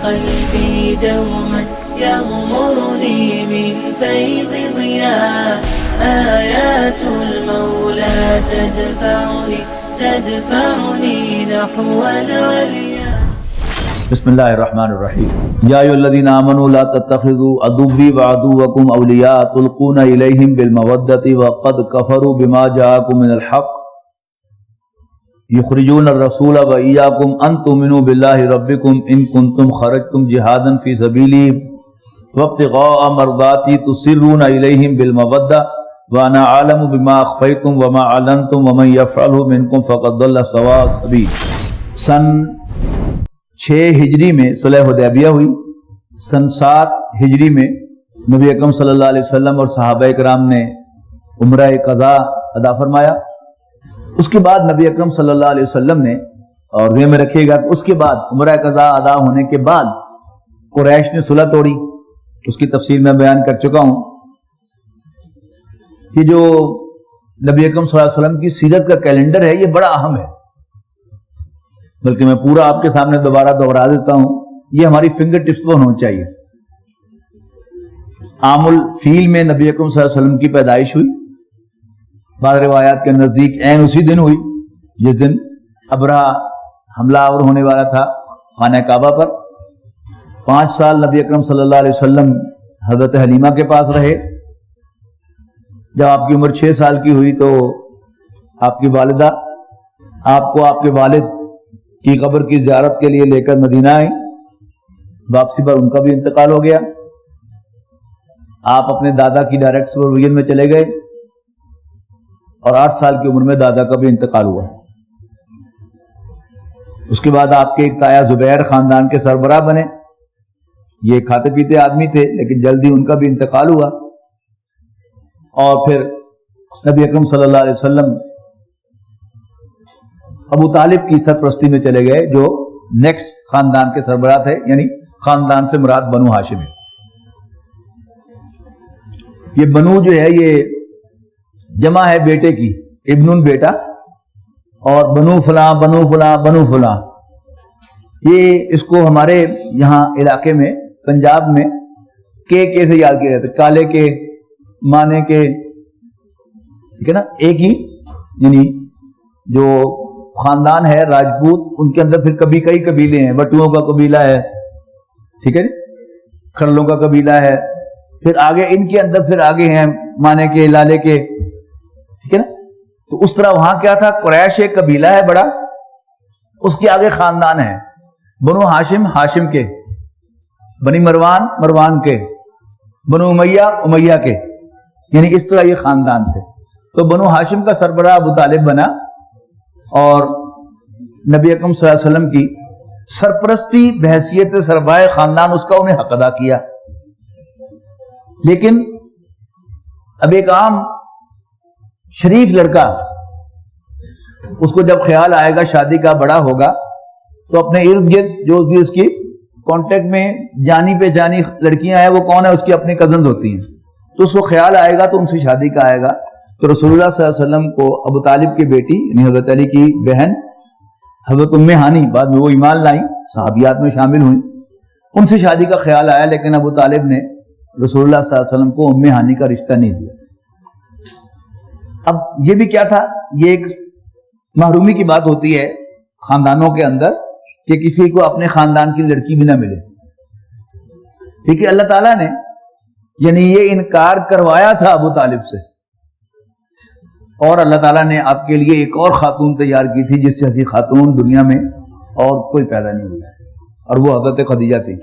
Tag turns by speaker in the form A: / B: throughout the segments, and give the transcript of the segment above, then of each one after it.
A: قلبي دوما يغمرني من فيض ضياء آيات المولى تدفعني نحو العليا.
B: بسم اللہ الرحمن الرحیم. یا ایھا الذین آمنوا لا تتخذوا عدوی وعدوکم اولیاء تلقون الیہم بالمودۃ وقد کفروا بما جاءکم من الحق یخرجون الرسول وایاکم ان تؤمنوا باللہ ربکم ان کنتم خرجتم جہادا فی سبیلی وابتغاء مرضاتی تسرون الیہم بالمودۃ وانا اعلم بما اخفیتم وما اعلنتم ومن یفعلہ منکم فقد ضل سواء السبیل. سن 6 ہجری میں صلح حدیبیہ ہوئی. سن 7 ہجری میں نبی اکرم صلی اللہ علیہ وسلم اور صحابہ کرام نے عمرہ قضا ادا فرمایا. اس کے بعد نبی اکرم صلی اللہ علیہ وسلم نے، اور ذہن میں رکھیے گا کہ اس کے بعد عمرہ قضا ادا ہونے کے بعد قریش نے صلح توڑی. اس کی تفصیل میں بیان کر چکا ہوں. یہ جو نبی اکرم صلی اللہ علیہ وسلم کی سیرت کا کیلنڈر ہے، یہ بڑا اہم ہے، بلکہ میں پورا آپ کے سامنے دوبارہ دوہرا دیتا ہوں. یہ ہماری فنگر ٹپس پر ہونا چاہیے. عام الفیل میں نبی اکرم صلی اللہ علیہ وسلم کی پیدائش ہوئی. بعض روایات کے نزدیک عین اسی دن ہوئی جس دن ابرہہ حملہ آور ہونے والا تھا خانہ کعبہ پر. 5 سال نبی اکرم صلی اللہ علیہ وسلم حضرت حلیمہ کے پاس رہے. جب آپ کی عمر 6 سال کی ہوئی تو آپ کی والدہ آپ کو آپ کے والد کی قبر کی زیارت کے لیے لے کر مدینہ آئیں. واپسی پر ان کا بھی انتقال ہو گیا. آپ اپنے دادا کی ڈائریکٹ سپرویژن میں چلے گئے اور 8 سال کی عمر میں دادا کا بھی انتقال ہوا. اس کے بعد آپ کے ایک تایا زبیر خاندان کے سربراہ بنے. یہ کھاتے پیتے آدمی تھے لیکن جلدی ان کا بھی انتقال ہوا. اور پھر نبی اکرم صلی اللہ علیہ وسلم ابو طالب کی سرپرستی میں چلے گئے جو نیکسٹ خاندان کے سربراہ تھے، یعنی خاندان سے مراد بنو ہاشم ہے. یہ بنو جو ہے یہ جمع ہے بیٹے کی، ابن بیٹا، اور بنو فلاں بنو فلاں بنو فلاں. یہ اس کو ہمارے یہاں علاقے میں پنجاب میں کے سے یاد کیا جاتا ہے. کالے کے، مانے کے، ٹھیک ہے نا. ایک ہی یعنی جو خاندان ہے راجپوت، ان کے اندر پھر کئی قبیلے ہیں. بٹوؤں کا قبیلہ ہے، ٹھیک ہے، کھرلوں کا قبیلہ ہے. پھر آگے ان کے اندر پھر آگے ہیں مانے کے، لالے کے، ٹھیک ہے نا. تو اس طرح وہاں کیا تھا، قریش ایک قبیلہ ہے بڑا، اس کے آگے خاندان ہے. بنو ہاشم ہاشم کے، بنی مروان مروان کے، بنو امیہ امیہ کے، یعنی اس طرح یہ خاندان تھے. تو بنو ہاشم کا سربراہ ابو طالب بنا اور نبی اکرم صلی اللہ علیہ وسلم کی سرپرستی بحیثیت سربراہ خاندان اس کا انہیں حق ادا کیا. لیکن اب ایک عام شریف لڑکا، اس کو جب خیال آئے گا شادی کا، بڑا ہوگا، تو اپنے ارد گرد جو بھی اس کی کانٹیکٹ میں جانی پہ جانی لڑکیاں ہیں وہ کون ہے، اس کی اپنی کزنز ہوتی ہیں. تو اس کو خیال آئے گا تو ان سے شادی کا آئے گا. تو رسول اللہ صلی اللہ علیہ وسلم کو ابو طالب کی بیٹی یعنی حضرت علی کی بہن حضرت ام ہانی، بعد میں وہ ایمان لائیں، صحابیات میں شامل ہوئیں، ان سے شادی کا خیال آیا. لیکن ابو طالب نے رسول اللہ صلی اللہ علیہ وسلم کو ام ہانی کا رشتہ نہیں دیا. اب یہ بھی کیا تھا، یہ ایک محرومی کی بات ہوتی ہے خاندانوں کے اندر کہ کسی کو اپنے خاندان کی لڑکی بھی نہ ملے. ٹھیک ہے، اللہ تعالیٰ نے یعنی یہ انکار کروایا تھا ابو طالب سے، اور اللہ تعالیٰ نے آپ کے لیے ایک اور خاتون تیار کی تھی جس سے ایسی خاتون دنیا میں اور کوئی پیدا نہیں ہوئی، اور وہ حضرت خدیجہ تھی.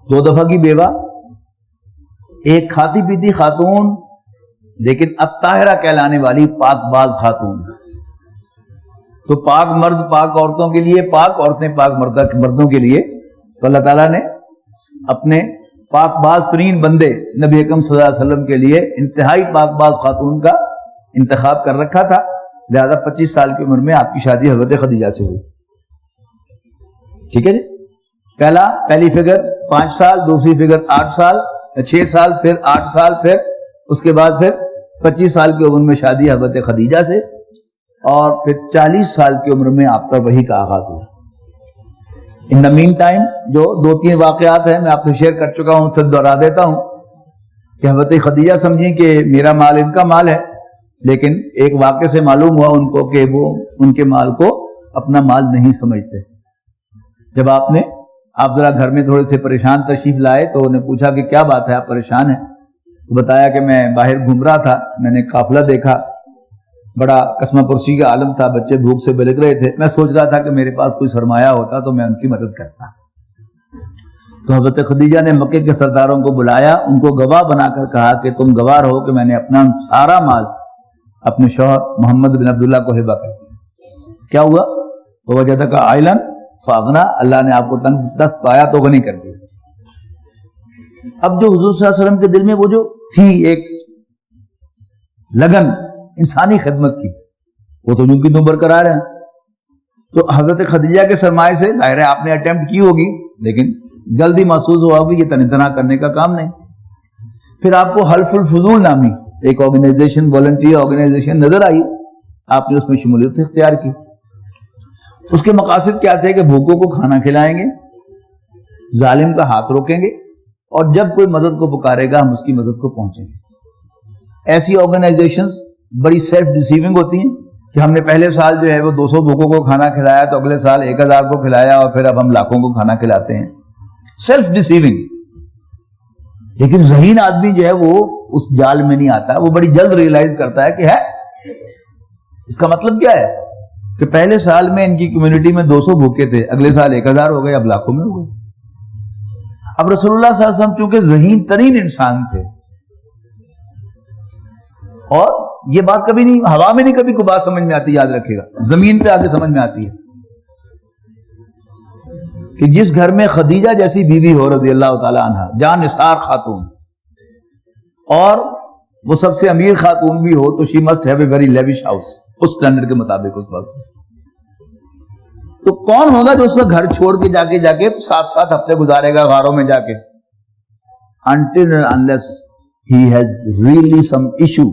B: 2 دفعہ کی بیوہ، ایک کھاتی پیتی خاتون لیکن الطاہرہ کہلانے والی پاک باز خاتون. تو پاک مرد پاک عورتوں کے لیے، پاک عورتیں پاک مردوں کے لیے. تو اللہ تعالیٰ نے اپنے پاک باز ترین بندے نبی اکرم صلی اللہ علیہ وسلم کے لیے انتہائی پاک باز خاتون کا انتخاب کر رکھا تھا. لہذا 25 سال کی عمر میں آپ کی شادی حضرت خدیجہ سے ہوئی. ٹھیک ہے جی. پہلی فگر 5 سال، دوسری فگر 8 سال، 6 سال، پھر 8 سال، پھر اس کے بعد پھر 25 سال کی عمر میں شادی حضرت خدیجہ سے، اور پھر 40 سال کی عمر میں آپ کا وحی کا آغاز ہوا. ان دا مین ٹائم جو 2-3 واقعات ہیں میں آپ سے شیئر کر چکا ہوں، پھر دوہرا دیتا ہوں کہ حضرت خدیجہ سمجھیں کہ میرا مال ان کا مال ہے، لیکن ایک واقعے سے معلوم ہوا ان کو کہ وہ ان کے مال کو اپنا مال نہیں سمجھتے. جب آپ ذرا گھر میں تھوڑے سے پریشان تشریف لائے تو انہیں پوچھا کہ کیا بات ہے آپ پریشان ہیں؟ تو بتایا کہ میں باہر گھوم رہا تھا، میں نے قافلہ دیکھا، بڑا قسمہ پرسی کا عالم تھا، بچے بھوک سے بلک رہے تھے، میں سوچ رہا تھا کہ میرے پاس کوئی سرمایہ ہوتا تو میں ان کی مدد کرتا. تو حضرت خدیجہ نے مکے کے سرداروں کو بلایا، ان کو گواہ بنا کر کہا کہ تم گواہ رہو کہ میں نے اپنا سارا مال اپنے شوہر محمد بن عبداللہ کو ہبہ کر دیا. کیا ہوا؟ ووجدک عائلا فاغنا، اللہ نے آپ کو تنگ دست پایا تو غنی کر دیا. اب جو حضور صلی اللہ علیہ وسلم کے دل میں وہ جو تھی ایک لگن انسانی خدمت کی، وہ تو یوں کی توں برقرار ہے. تو حضرت خدیجہ کے سرمایے سے ظاہر ہے آپ نے اٹیمپٹ کی ہوگی، لیکن جلدی محسوس ہوا ہوگی یہ تنتنا کرنے کا کام نہیں. پھر آپ کو حلف الفضول نامی ایک آرگنائزیشن، والنٹیئر آرگنائزیشن نظر آئی، آپ نے اس میں شمولیت اختیار کی. اس کے مقاصد کیا تھے کہ بھوکوں کو کھانا کھلائیں گے، ظالم کا ہاتھ روکیں گے، اور جب کوئی مدد کو پکارے گا ہم اس کی مدد کو پہنچیں گے. ایسی آرگنائزیشن بڑی سیلف ڈیسیونگ ہوتی ہیں کہ ہم نے پہلے سال جو ہے وہ 200 بھوکوں کو کھانا کھلایا تو اگلے سال 1000 کو کھلایا اور پھر اب ہم لاکھوں کو کھانا کھلاتے ہیں. Self deceiving. لیکن ذہین آدمی جو ہے وہ اس جال میں نہیں آتا، وہ بڑی جلد ریئلائز کرتا ہے کہ ہے اس کا مطلب کیا ہے کہ پہلے سال میں ان کی کمیونٹی میں 200 بھوکے تھے، اگلے سال 1000 ہو گئے، اب لاکھوں میں ہو گئے. اب رسول اللہ صلی اللہ علیہ وسلم چونکہ ذہین ترین انسان تھے، اور یہ بات کبھی نہیں ہوا میں نہیں کبھی کوئی بات سمجھ میں آتی، یاد رکھے گا، زمین پہ آگے سمجھ میں آتی ہے کہ جس گھر میں خدیجہ جیسی بیوی ہو رضی اللہ تعالی عنہ، جان نثار خاتون، اور وہ سب سے امیر خاتون بھی ہو، تو she must have a very lavish house اس اسٹینڈرڈ کے مطابق اس وقت. تو کون ہوگا جو اس کا گھر چھوڑ کے جا کے 7 ہفتے گزارے گا غاروں میں جا کے؟ until and unless he has really some issue.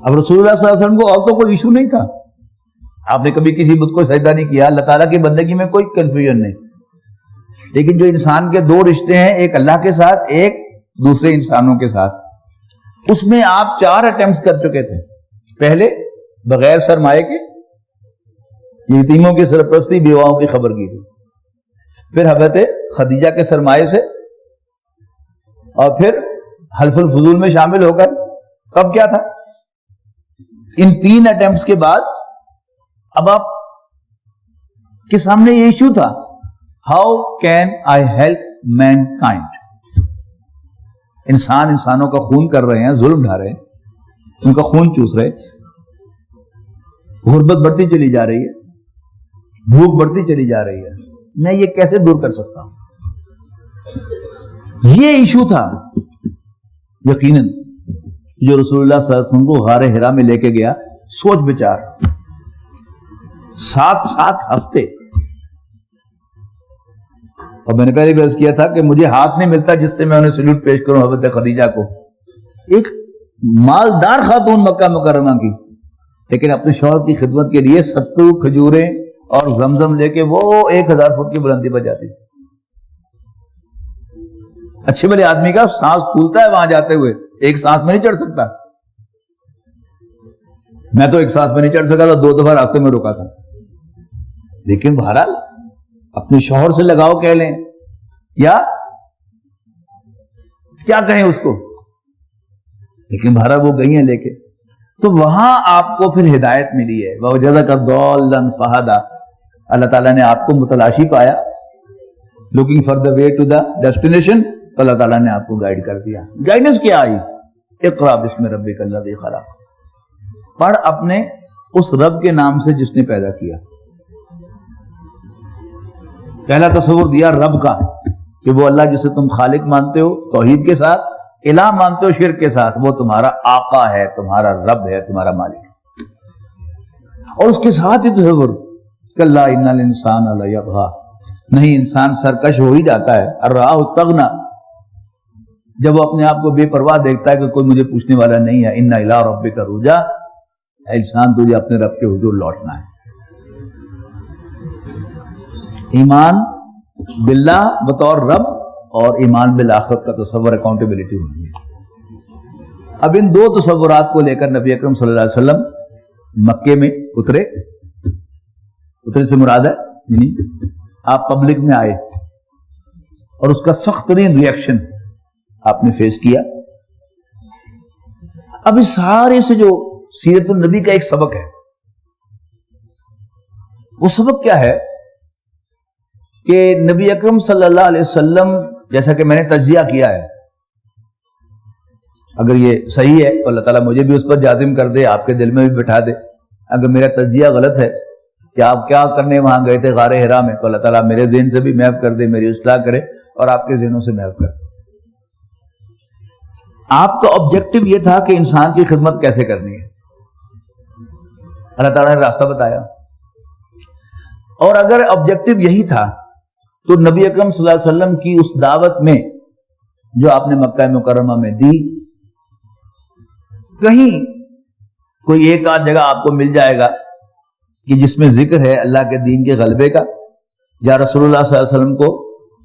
B: اب رسول اللہ صلی اللہ علیہ وسلم کو اور تو کوئی ایشو نہیں تھا، آپ نے کبھی کسی بت کو سجدہ نہیں کیا، اللہ تعالیٰ کی بندگی میں کوئی کنفیوژن نہیں. لیکن جو انسان کے 2 رشتے ہیں، ایک اللہ کے ساتھ، ایک دوسرے انسانوں کے ساتھ، اس میں آپ 4 اٹیمپٹس کر چکے تھے. پہلے بغیر سرمایہ کے یتیموں کی سرپرستی، بیواؤں کی خبر گیری، پھر حضرت خدیجہ کے سرمایے سے، اور پھر حلف الفضول میں شامل ہو کر. کب کیا تھا؟ ان 3 اٹیمپٹس کے بعد اب آپ کے سامنے یہ ایشو تھا، how can I help mankind. انسان انسانوں کا خون کر رہے ہیں، ظلم ڈھا رہے ہیں، ان کا خون چوس رہے، غربت بڑھتی چلی جا رہی ہے، بھوک بڑھتی چلی جا رہی ہے، میں یہ کیسے دور کر سکتا ہوں؟ یہ ایشو تھا یقیناً جو رسول اللہ صلی اللہ علیہ وسلم کو غار حرا میں لے کے گیا. سوچ بچار 7 ہفتے. اور میں نے پہلے بھی عرض کیا تھا کہ مجھے ہاتھ نہیں ملتا جس سے میں انہیں سلیوٹ پیش کروں حضرت خدیجہ کو، ایک مالدار خاتون مکہ مکرمہ کی، لیکن اپنے شوہر کی خدمت کے لیے ستو، کھجوریں اور زمزم لے کے وہ 1000 فٹ کی بلندی پر جاتی تھی. اچھے بھلے آدمی کا سانس پھولتا ہے وہاں جاتے ہوئے، ایک سانس میں نہیں چڑھ سکتا. میں تو ایک سانس میں نہیں چڑھ سکا تھا، 2 دفعہ راستے میں روکا تھا. لیکن بہرحال اپنے شوہر سے لگاؤ کہہ لیں یا کیا کہیں اس کو، لیکن بہرحال وہ گئی ہیں لے کے. تو وہاں آپ کو پھر ہدایت ملی ہے، وَوَجَدَكَ ضَالًّا فَهَدَىٰ. اللہ تعالیٰ نے آپ کو متلاشی پایا، looking for the way to the destination، تو اللہ تعالیٰ نے آپ کو گائیڈ کر دیا. گائیڈنس کیا آئی؟ اقرأ بسم ربک الذی خلق. پڑھ اپنے اس رب کے نام سے جس نے پیدا کیا. پہلا تصور دیا رب کا کہ وہ اللہ جسے تم خالق مانتے ہو توحید کے ساتھ، الہ مانتے ہو شرک کے ساتھ، وہ تمہارا آقا ہے، تمہارا رب ہے، تمہارا مالک ہے. اور اس کے ساتھ ہی تصور کلا ان الانسان لیطغی، نہیں انسان سرکش ہو ہی جاتا ہے. الرآہ استغنی، جب وہ اپنے آپ کو بے پرواہ دیکھتا ہے کہ کوئی مجھے پوچھنے والا نہیں ہے. ان الی ربک رجع، انسان تجھے اپنے رب کے حضور لوٹنا ہے. ایمان باللہ بطور رب اور ایمان بالآخرت کا تصور، اکاؤنٹیبلٹی ہوتی ہے۔ اب ان دو تصورات کو لے کر نبی اکرم صلی اللہ علیہ وسلم مکے میں اترے سے مراد ہے یعنی آپ پبلک میں آئے اور اس کا سخت ترین ریئیکشن آپ نے فیس کیا۔ اب اس سارے سے جو سیرت النبی کا ایک سبق ہے، وہ سبق کیا ہے کہ نبی اکرم صلی اللہ علیہ وسلم، جیسا کہ میں نے تجزیہ کیا ہے، اگر یہ صحیح ہے تو اللہ تعالیٰ مجھے بھی اس پر جازم کر دے، آپ کے دل میں بھی بٹھا دے۔ اگر میرا تجزیہ غلط ہے کہ آپ کیا کرنے وہاں گئے تھے غار حرا میں، تو اللہ تعالیٰ میرے ذہن سے بھی محو کر دے، میری اصلاح کرے اور آپ کے ذہنوں سے محو کر دے۔ آپ کا آبجیکٹو یہ تھا کہ انسان کی خدمت کیسے کرنی ہے، اللہ تعالیٰ نے راستہ بتایا۔ اور اگر آبجیکٹو یہی تھا تو نبی اکرم صلی اللہ علیہ وسلم کی اس دعوت میں جو آپ نے مکہ مکرمہ میں دی، کہیں کوئی ایک آدھ جگہ آپ کو مل جائے گا کہ جس میں ذکر ہے اللہ کے دین کے غلبے کا، یا رسول اللہ صلی اللہ علیہ وسلم کو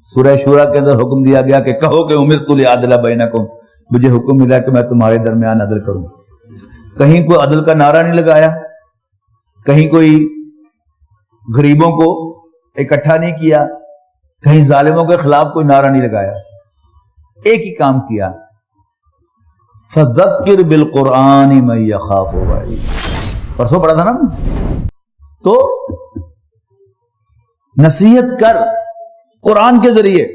B: سورہ شورى کے اندر حکم دیا گیا کہ کہو کہ امرت لأعدل بینکم، مجھے حکم ملا کہ میں تمہارے درمیان عدل کروں۔ کہیں کوئی عدل کا نعرہ نہیں لگایا، کہیں کوئی غریبوں کو اکٹھا نہیں کیا، کہیں ظالموں کے خلاف کوئی نعرہ نہیں لگایا، ایک ہی کام کیا، فذکر بالقرآن من یخاف وعید۔ پرسوں پڑھا تھا نا، تو نصیحت کر قرآن کے ذریعے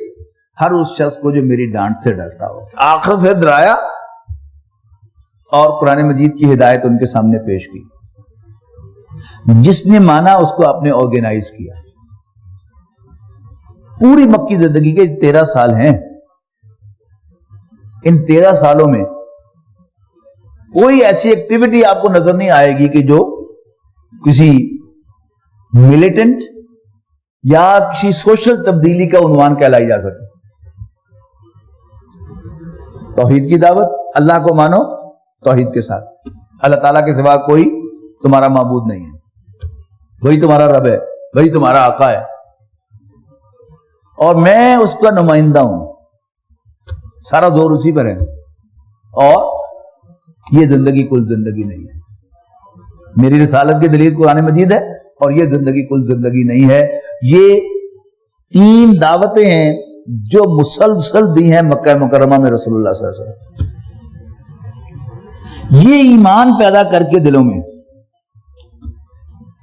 B: ہر اس شخص کو جو میری ڈانٹ سے ڈرتا ہو۔ آخرت سے ڈرایا اور قرآن مجید کی ہدایت ان کے سامنے پیش کی۔ جس نے مانا اس کو آپ نے آرگنائز کیا۔ پوری مکی زندگی کے 13 سال ہیں، ان 13 سالوں میں کوئی ایسی ایکٹیویٹی آپ کو نظر نہیں آئے گی کہ جو کسی ملیٹنٹ یا کسی سوشل تبدیلی کا عنوان کہلائی جا سکے۔ توحید کی دعوت، اللہ کو مانو توحید کے ساتھ، اللہ تعالیٰ کے سوا کوئی تمہارا معبود نہیں ہے، وہی تمہارا رب ہے، وہی تمہارا آقا ہے، اور میں اس کا نمائندہ ہوں، سارا زور اسی پر ہے، اور یہ زندگی کل زندگی نہیں ہے۔ میری رسالت کی دلیل قرآن مجید ہے اور یہ زندگی کل زندگی نہیں ہے۔ یہ 3 دعوتیں ہیں جو مسلسل دی ہیں مکہ مکرمہ میں رسول اللہ صلی اللہ علیہ وسلم۔ یہ ایمان پیدا کر کے دلوں میں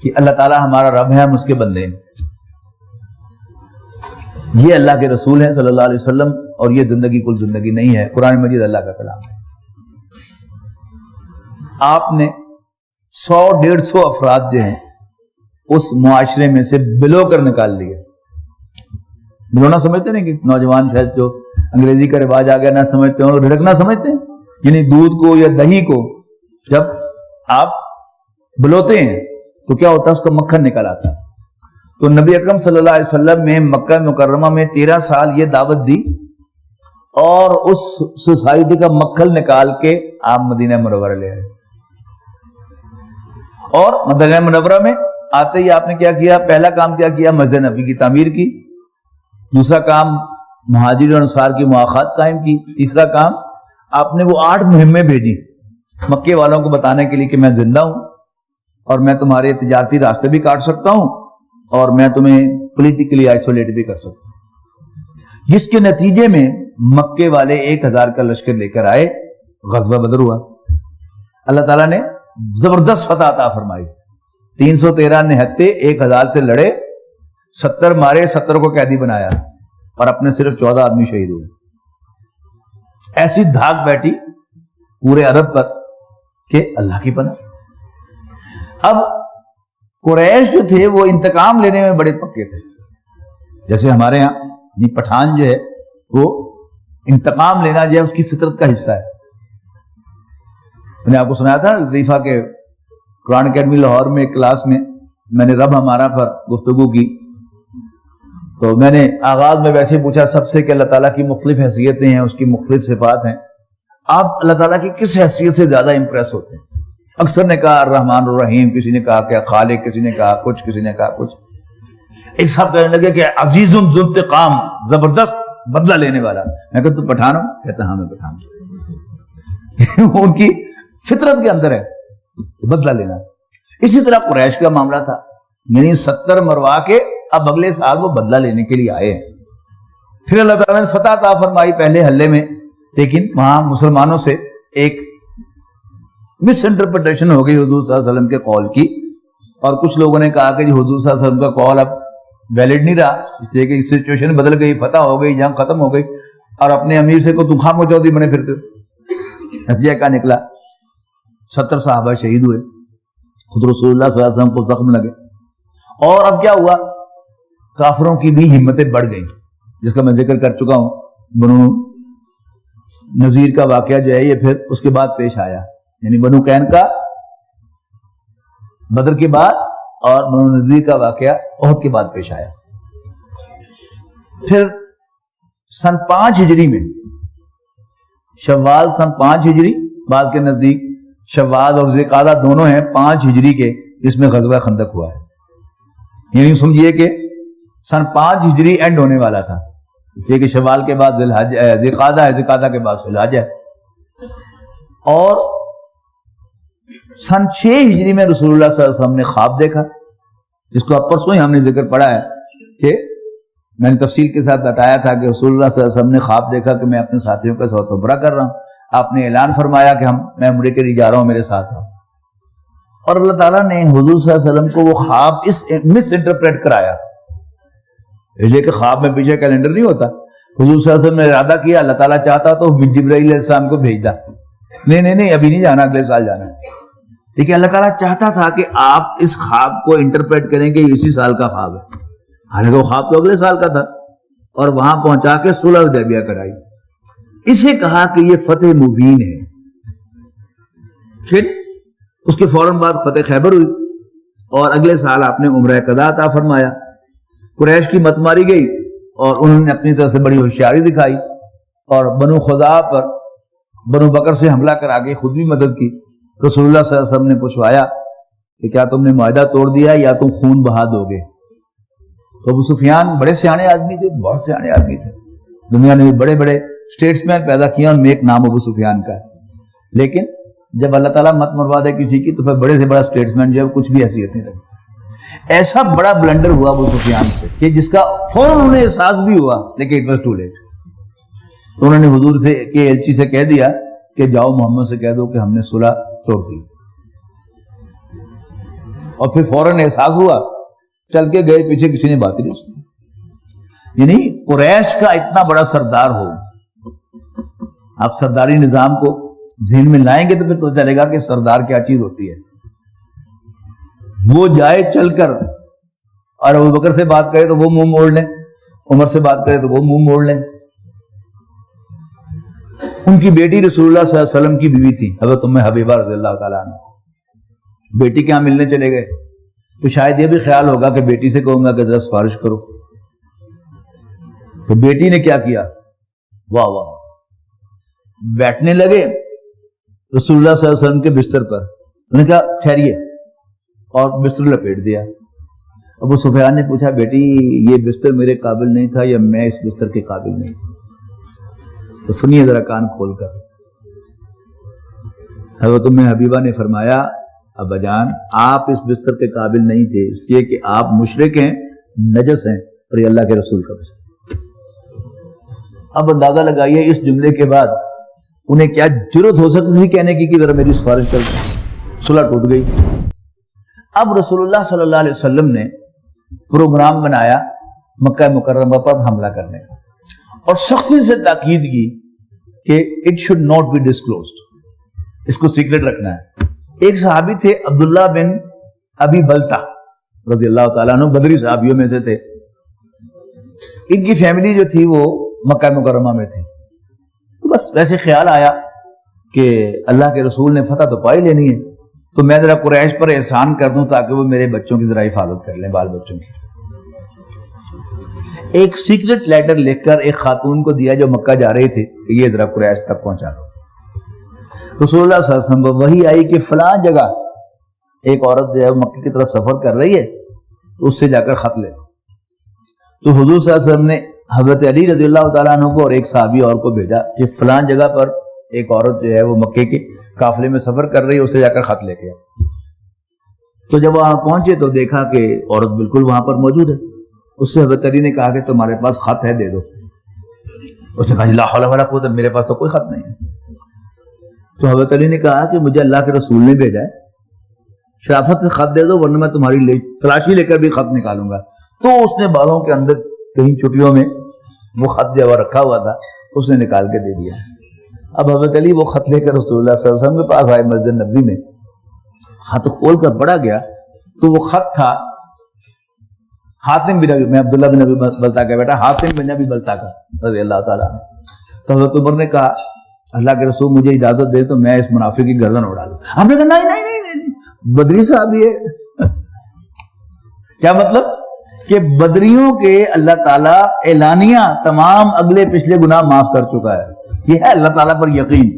B: کہ اللہ تعالیٰ ہمارا رب ہے، ہم اس کے بندے ہیں، یہ اللہ کے رسول ہیں صلی اللہ علیہ وسلم، اور یہ زندگی کل زندگی نہیں ہے، قرآن مجید اللہ کا کلام ہے۔ آپ نے 100-150 افراد جو ہیں اس معاشرے میں سے بلو کر نکال لیے۔ بلونا سمجھتے نہیں کہ نوجوان شاید جو انگریزی کا رواج آ گیا نہ سمجھتے ہیں، رڑکنا سمجھتے ہیں، یعنی دودھ کو یا دہی کو جب آپ بلوتے ہیں تو کیا ہوتا ہے، اس کا مکھن نکل آتا ہے۔ تو نبی اکرم صلی اللہ علیہ وسلم نے مکہ مکرمہ میں 13 سال یہ دعوت دی، اور اس سوسائٹی کا مکھن نکال کے آپ مدینہ منورہ لے آئے۔ اور مدینہ منورہ میں آتے ہی آپ نے کیا کیا؟ پہلا کام کیا کیا؟ مسجد نبوی کی تعمیر کی۔ دوسرا کام مہاجرین اور انصار کی مواخات قائم کی۔ تیسرا کام آپ نے وہ 8 مہمیں بھیجی مکے والوں کو بتانے کے لیے کہ میں زندہ ہوں اور میں تمہارے تجارتی راستے بھی کاٹ سکتا ہوں اور میں تمہیں پولیٹیکلی آئسولیٹ بھی کر سکتا ہوں، جس کے نتیجے میں مکے والے 1000 کا لشکر لے کر آئے، غزوہ بدر ہوا۔ اللہ تعالیٰ نے زبردست فتح عطا فرمائی، 313 نہتے 1000 سے لڑے، 70 مارے، 70 کو قیدی بنایا، اور اپنے صرف 14 آدمی شہید ہوئے۔ ایسی دھاک بیٹھی پورے عرب پر کہ اللہ کی پناہ۔ اب قریش جو تھے وہ انتقام لینے میں بڑے پکے تھے، جیسے ہمارے ہاں یہ پٹھان جو ہے وہ انتقام لینا جو ہے اس کی فطرت کا حصہ ہے۔ میں نے آپ کو سنایا تھا لطیفہ کے قرآن اکیڈمی لاہور میں ایک کلاس میں نے رب ہمارا پر گفتگو کی، تو میں نے آغاز میں ویسے پوچھا سب سے کہ اللہ تعالیٰ کی مختلف حیثیتیں ہیں، اس کی مختلف صفات ہیں، آپ اللہ تعالیٰ کی کس حیثیت سے زیادہ امپریس ہوتے ہیں؟ اکثر نے کہا الرحمن الرحیم، کسی نے کہا کہ خالق، کسی نے کہا کچھ، کسی نے کہا کچھ۔ ایک صاحب کہنے لگے کہ عزیز ذو انتقام، زبردست بدلہ لینے والا. میں کہا تو پٹھان ہو؟ کہتا ہاں میں پٹھان ہوں. ان کی فطرت کے اندر ہے بدلہ لینا. اسی طرح قریش کا معاملہ تھا، یعنی 70 مروا کے اب اگلے سال وہ بدلہ لینے کے لیے آئے ہیں. پھر اللہ تعالیٰ نے فتح عطا فرمائی پہلے حلے میں، لیکن وہاں مسلمانوں سے ایک مس انٹرپریٹیشن ہو گئی حضور صلی اللہ علیہ وسلم کے قول کی، اور کچھ لوگوں نے کہا کہ جی حضور صلی اللہ علیہ وسلم کا قول اب ویلڈ نہیں رہا، اس لیے کہ سچویشن بدل گئی، فتح ہو گئی، جنگ ختم ہو گئی، اور اپنے امیر سے کو تم خام و چودھری بنے پھرتے ہو. نتیجہ کیا نکلا؟ 70 صحابہ شہید ہوئے، خود رسول اللہ صلی اللہ علیہ وسلم کو زخم لگے. اور اب کیا ہوا؟ کافروں کی بھی ہمتیں بڑھ گئیں، جس کا میں ذکر کر چکا ہوں. بنو نذیر کا واقعہ جو ہے یہ پھر اس کے بعد پیش آیا، یعنی بنو قینقاع بدر کے بعد، اور بنو نذیر کا واقعہ احد کے بعد پیش آیا. پھر سن 5 ہجری میں شوال، سن 5 ہجری، بعض کے نزدیک شوال اور ذوالقعدہ دونوں ہیں 5 ہجری کے، جس میں غزوہ خندق ہوا ہے. یعنی سمجھیے کہ سن 5 ہجری اینڈ ہونے والا تھا، اس لیے کہ شوال کے بعد ذوالقعدہ ہے، ذوالقعدہ کے بعد ذوالحجہ ہے. اور سن 6 ہجری میں رسول اللہ صلی اللہ علیہ وسلم نے خواب دیکھا، جس کو اب پرسوں ہی ہم نے ذکر پڑھا ہے کہ میں نے تفصیل کے ساتھ بتایا تھا کہ رسول اللہ صلی اللہ علیہ وسلم نے خواب دیکھا کہ میں اپنے ساتھیوں کا سوت عمرہ کر رہا ہوں. آپ نے اعلان فرمایا کہ میں عمرے کے لیے جا رہا ہوں، میرے ساتھ آؤ. اور اللہ تعالیٰ نے حضور صلی اللہ علیہ وسلم کو وہ خواب اس مس انٹرپریٹ کرایا، اس لیے کہ خواب میں پیچھے کیلنڈر نہیں ہوتا. حضور صلی اللہ علیہ وسلم نے ارادہ کیا، اللہ تعالیٰ چاہتا تو جبرائیل علیہ السلام کو بھیجتا، نہیں ابھی نہیں جانا، اگلے سال جانا ہے. لیکن اللہ تعالیٰ چاہتا تھا کہ آپ اس خواب کو انٹرپریٹ کریں کہ اسی سال کا خواب ہے، حالانکہ وہ خواب تو اگلے سال کا تھا. اور وہاں پہنچا کے صلح حدیبیہ کرائی. اسے کہا کہ یہ فتح مبین ہے. پھر اس کے فوراً بعد فتح خیبر ہوئی، اور اگلے سال آپ نے عمرہ قضا عطا فرمایا. قریش کی مت ماری گئی، اور انہوں نے اپنی طرف سے بڑی ہوشیاری دکھائی، اور بنو خزاعہ پر بنو بکر سے حملہ کرا کے خود بھی مدد کی. رسول اللہ صلی اللہ علیہ وسلم نے پوچھوایا کہ کیا تم نے معاہدہ توڑ دیا یا تم خون بہا دو گے؟ تو ابو سفیان بڑے سیانے آدمی تھے، بہت سیانے آدمی تھے. دنیا نے بڑے بڑے اسٹیٹس مین پیدا کیا، ان میں ایک نام ابو سفیان کا ہے. لیکن جب اللہ تعالیٰ مت مروا دے کسی کی تو پھر بڑے سے بڑا اسٹیٹس مین جو ہے کچھ بھی حیثیت نہیں رکھتا. ایسا بڑا بلنڈر ہوا ابو سفیان سے کہ جس کا فوراً انہیں احساس بھی ہوا، لیکن اٹ واز ٹو لیٹ. تو انہوں نے حضور سے کے ایلچی سے کہہ دیا کہ جاؤ محمد سے کہہ دو کہ ہم نے صلح توڑ دی. اور پھر فوراً احساس ہوا، چل کے گئے، پیچھے کسی نے بات نہیں سنی. یعنی قریش کا اتنا بڑا سردار ہو، آپ سرداری نظام کو ذہن میں لائیں گے تو پھر پتہ چلے گا کہ سردار کیا چیز ہوتی ہے. وہ جائے چل کر، اور ابو بکر سے بات کرے تو وہ منہ موڑ لیں، عمر سے بات کرے تو وہ منہ موڑ لیں. ان کی بیٹی رسول اللہ صلی اللہ علیہ وسلم کی بیوی تھی حضرت ام حبیبہ رضی اللہ تعالیٰ عنہ. بیٹی کے یہاں ملنے چلے گئے تو شاید یہ بھی خیال ہوگا کہ بیٹی سے کہوں گا کہ ذرا سفارش کرو. تو بیٹی نے کیا کیا؟ واہ واہ، بیٹھنے لگے رسول اللہ صلی اللہ علیہ وسلم کے بستر پر. انہوں نے کہا ٹھہریے، اور بستر لپیٹ دیا. ابو سفیان نے پوچھا بیٹی یہ بستر میرے قابل نہیں تھا یا میں اس بستر کے قابل نہیں تھا؟ تو سنیے ذرا کان کھول کر. حضرت ام حبیبہ نے فرمایا ابا جان آپ اس بستر کے قابل نہیں تھے، اس لیے کہ آپ مشرک ہیں، نجس ہیں، اور یہ اللہ کے رسول کا بستر. اب اندازہ لگائیے اس جملے کے بعد انہیں کیا جرت ہو سکتی تھی کہنے کی کہ ذرا میری سفارش کر دیں. صلح ٹوٹ گئی. اب رسول اللہ صلی اللہ علیہ وسلم نے پروگرام بنایا مکہ مکرمہ پر حملہ کرنے کا، اور سختی سے تاکید کی کہ it should not be disclosed, اس کو سیکرٹ رکھنا ہے. ایک صحابی تھے عبداللہ بن ابی بلتا رضی اللہ تعالیٰ عنہ، بدری صحابیوں میں سے تھے. ان کی فیملی جو تھی وہ مکہ مکرمہ میں تھی. تو بس ویسے خیال آیا کہ اللہ کے رسول نے فتح تو پائی لینی ہے، تو میں ذرا قریش پر احسان کر دوں تاکہ وہ میرے بچوں کی ذرا حفاظت کر لیں، بال بچوں کی. ایک سیکرٹ لیٹر لکھ کر ایک خاتون کو دیا جو مکہ جا رہی تھی کہ یہ ذرا قریش تک پہنچا دو. رسول اللہ صلی اللہ علیہ وسلم وہی آئی کہ فلاں جگہ ایک عورت جو ہے مکہ کی طرف سفر کر رہی ہے، تو اس سے جا کر خط لے دو. تو حضور صلی اللہ علیہ وسلم نے حضرت علی رضی اللہ تعالیٰ عنہ کو اور ایک صحابی اور کو بھیجا کہ فلان جگہ پر ایک عورت جو ہے وہ مکے کے قافلے میں سفر کر رہی ہے، اسے جا کر خط لے کے آئے۔ تو جب وہاں پہنچے تو دیکھا کہ عورت بالکل وہاں پر موجود ہے۔ اس سے حضرت علی نے کہا کہ تمہارے پاس خط ہے، دے دو۔ اس نے کہا لا حول ولا قوت، میرے پاس تو کوئی خط نہیں ہے۔ تو حضرت علی نے کہا کہ مجھے اللہ کے رسول نے بھیجا ہے، شرافت سے خط دے دو ورنہ میں تمہاری تلاشی لے کر بھی خط نکالوں گا۔ تو اس نے بالوں کے اندر کہیں چٹیوں میں وہ خط جو رکھا ہوا تھا اس نے نکال کے دے دیا۔ اب حضرت علی وہ خط لے کر رسول اللہ صلی اللہ علیہ وسلم کے پاس آئے مسجد نبوی میں، خط کھول کر پڑھا گیا تو وہ خط تھا حاتم بن ابی، میں عبداللہ بن ابی بلتا کا بیٹا حاتم بن ابی بلتا کا رضی اللہ تعالیٰ عنہ۔ تو حضرت عمر نے کہا اللہ کے رسول مجھے اجازت دے تو میں اس منافق کی گردن اڑا لوں۔ ہم نے کہا نہیں نہیں نہیں نہیں، بدری صاحب یہ کیا مطلب کہ بدریوں کے اللہ تعالیٰ اعلانیہ تمام اگلے پچھلے گناہ معاف کر چکا ہے۔ یہ ہے اللہ تعالیٰ پر یقین۔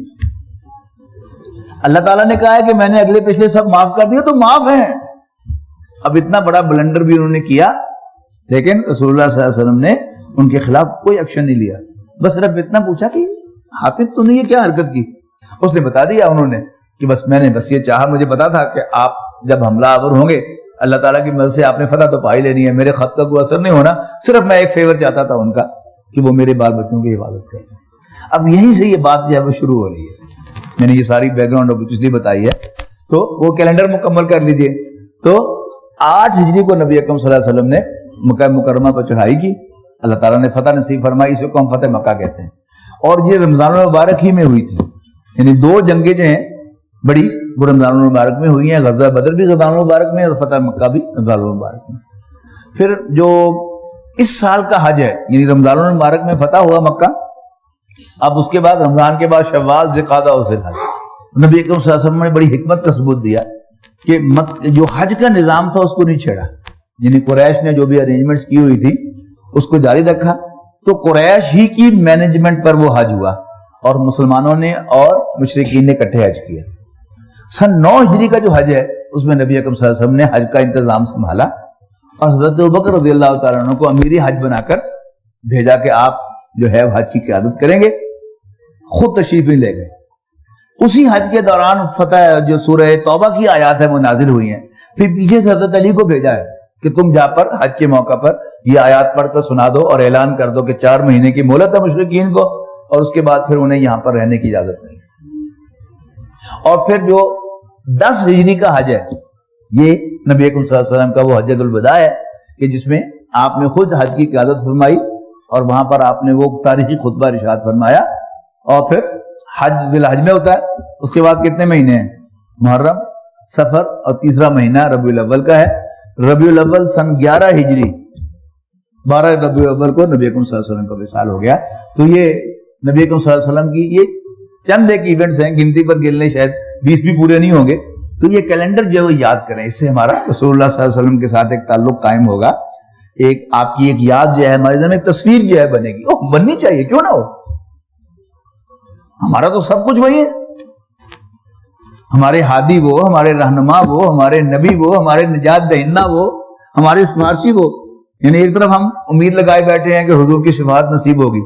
B: اللہ تعالیٰ نے کہا ہے کہ میں نے اگلے پچھلے سب معاف کر دیا تو معاف ہیں۔ اب اتنا بڑا بلنڈر بھی انہوں نے کیا لیکن رسول اللہ صلی اللہ علیہ وسلم نے ان کے خلاف کوئی ایکشن نہیں لیا، بس صرف اتنا پوچھا کہ حاتم تو نے یہ کیا حرکت کی؟ اس نے بتا دیا انہوں نے کہ بس میں نے بس یہ چاہا، مجھے پتا تھا کہ آپ جب حملہ آور ہوں گے اللہ تعالیٰ کی مدد سے آپ نے فتح تو پا ہی لینی ہے، میرے خط کا کوئی اثر نہیں ہونا، صرف میں ایک فیور چاہتا تھا ان کا کہ وہ میرے بال بچوں کی حفاظت کریں۔ اب یہیں سے یہ بات جو ہے وہ شروع ہو رہی ہے۔ میں نے یہ ساری بیک گراؤنڈ اس لیے بتائی ہے، تو وہ کیلنڈر مکمل کر لیجئے۔ تو 8 ہجری کو نبی اکرم صلی اللہ علیہ وسلم نے مکہ مکرمہ پر چڑھائی کی، اللہ تعالیٰ نے فتح نصیب فرمائی، اس کو ہم فتح مکہ کہتے ہیں، اور یہ رمضان المبارک ہی میں ہوئی تھی۔ یعنی 2 جنگیں جو ہیں بڑی وہ رمضان المبارک میں ہوئی ہیں، غزوہ بدر بھی رمضان المبارک میں اور فتح مکہ بھی رمضان المبارک میں۔ پھر جو اس سال کا حج ہے یعنی رمضان المبارک میں فتح ہوا مکہ، اب اس کے بعد رمضان کے بعد شوال ذوالقعدہ اور ذوالحج، نبی اکرم صلی اللہ علیہ وسلم نے بڑی حکمت کا ثبوت دیا کہ جو حج کا نظام تھا اس کو نہیں چھیڑا، یعنی قریش نے جو بھی ارینجمنٹس کی ہوئی تھی اس کو جاری رکھا، تو قریش ہی کی مینجمنٹ پر وہ حج ہوا اور مسلمانوں نے اور مشرکین نے اکٹھے حج کیا۔ سن 9 ہجری کا جو حج ہے اس میں نبی اکرم صلی اللہ علیہ وسلم نے حج کا انتظام سنبھالا اور حضرت ابوبکر رضی اللہ تعالیٰ عنہ کو امیر حج بنا کر بھیجا کہ آپ جو ہے حج کی قیادت کریں گے، خود تشریف نہیں لے گئے۔ اسی حج کے دوران فتح جو سورہ توبہ کی آیات ہیں وہ نازل ہوئی ہیں، پھر پیچھے سے حضرت علی کو بھیجا ہے کہ تم جا پر حج کے موقع پر یہ آیات پڑھ کر سنا دو اور اعلان کر دو کہ 4 مہینے کی مہلت ہے مشرکین کو اور اس کے بعد پھر انہیں یہاں پر رہنے کی اجازت نہیں۔ اور پھر جو 10 ہجری کا حج ہے یہ نبی اکرم صلی اللہ علیہ وسلم کا وہ حجۃ الوداع ہے کہ جس میں آپ نے خود حج کی قیادت فرمائی اور وہاں پر آپ نے وہ تاریخی خطبہ ارشاد فرمایا، اور پھر حج ذی الحج میں ہوتا ہے۔ اس کے بعد کتنے مہینے ہیں؟ محرم، سفر اور تیسرا مہینہ ربیع الاول کا ہے۔ ربیع الاول سن 11 ہجری 12 ربیع الاول کو نبی اکرم صلی اللہ علیہ وسلم کا وصال ہو گیا۔ تو یہ نبی اکرم صلی اللہ علیہ وسلم کی یہ چند ایک ایونٹس ہیں، گنتی پر گننے شاید 20 بھی پورے نہیں ہوں گے، تو یہ کیلنڈر جو ہے وہ یاد کریں، اس سے ہمارا رسول اللہ صلی اللہ علیہ وسلم کے ساتھ ایک تعلق قائم ہوگا، ایک آپ کی ایک یاد جو ہے ہمارے ذہن میں ایک تصویر جو ہے بنے گی، بننی چاہیے، کیوں نہ ہو، ہمارا تو سب کچھ وہی ہے، ہمارے ہادی وہ، ہمارے رہنما وہ، ہمارے نبی وہ، ہمارے نجات دہندہ وہ، ہمارے سفارشی وہ۔ یعنی ایک طرف ہم امید لگائے بیٹھے ہیں کہ حضور کی شفاعت نصیب ہوگی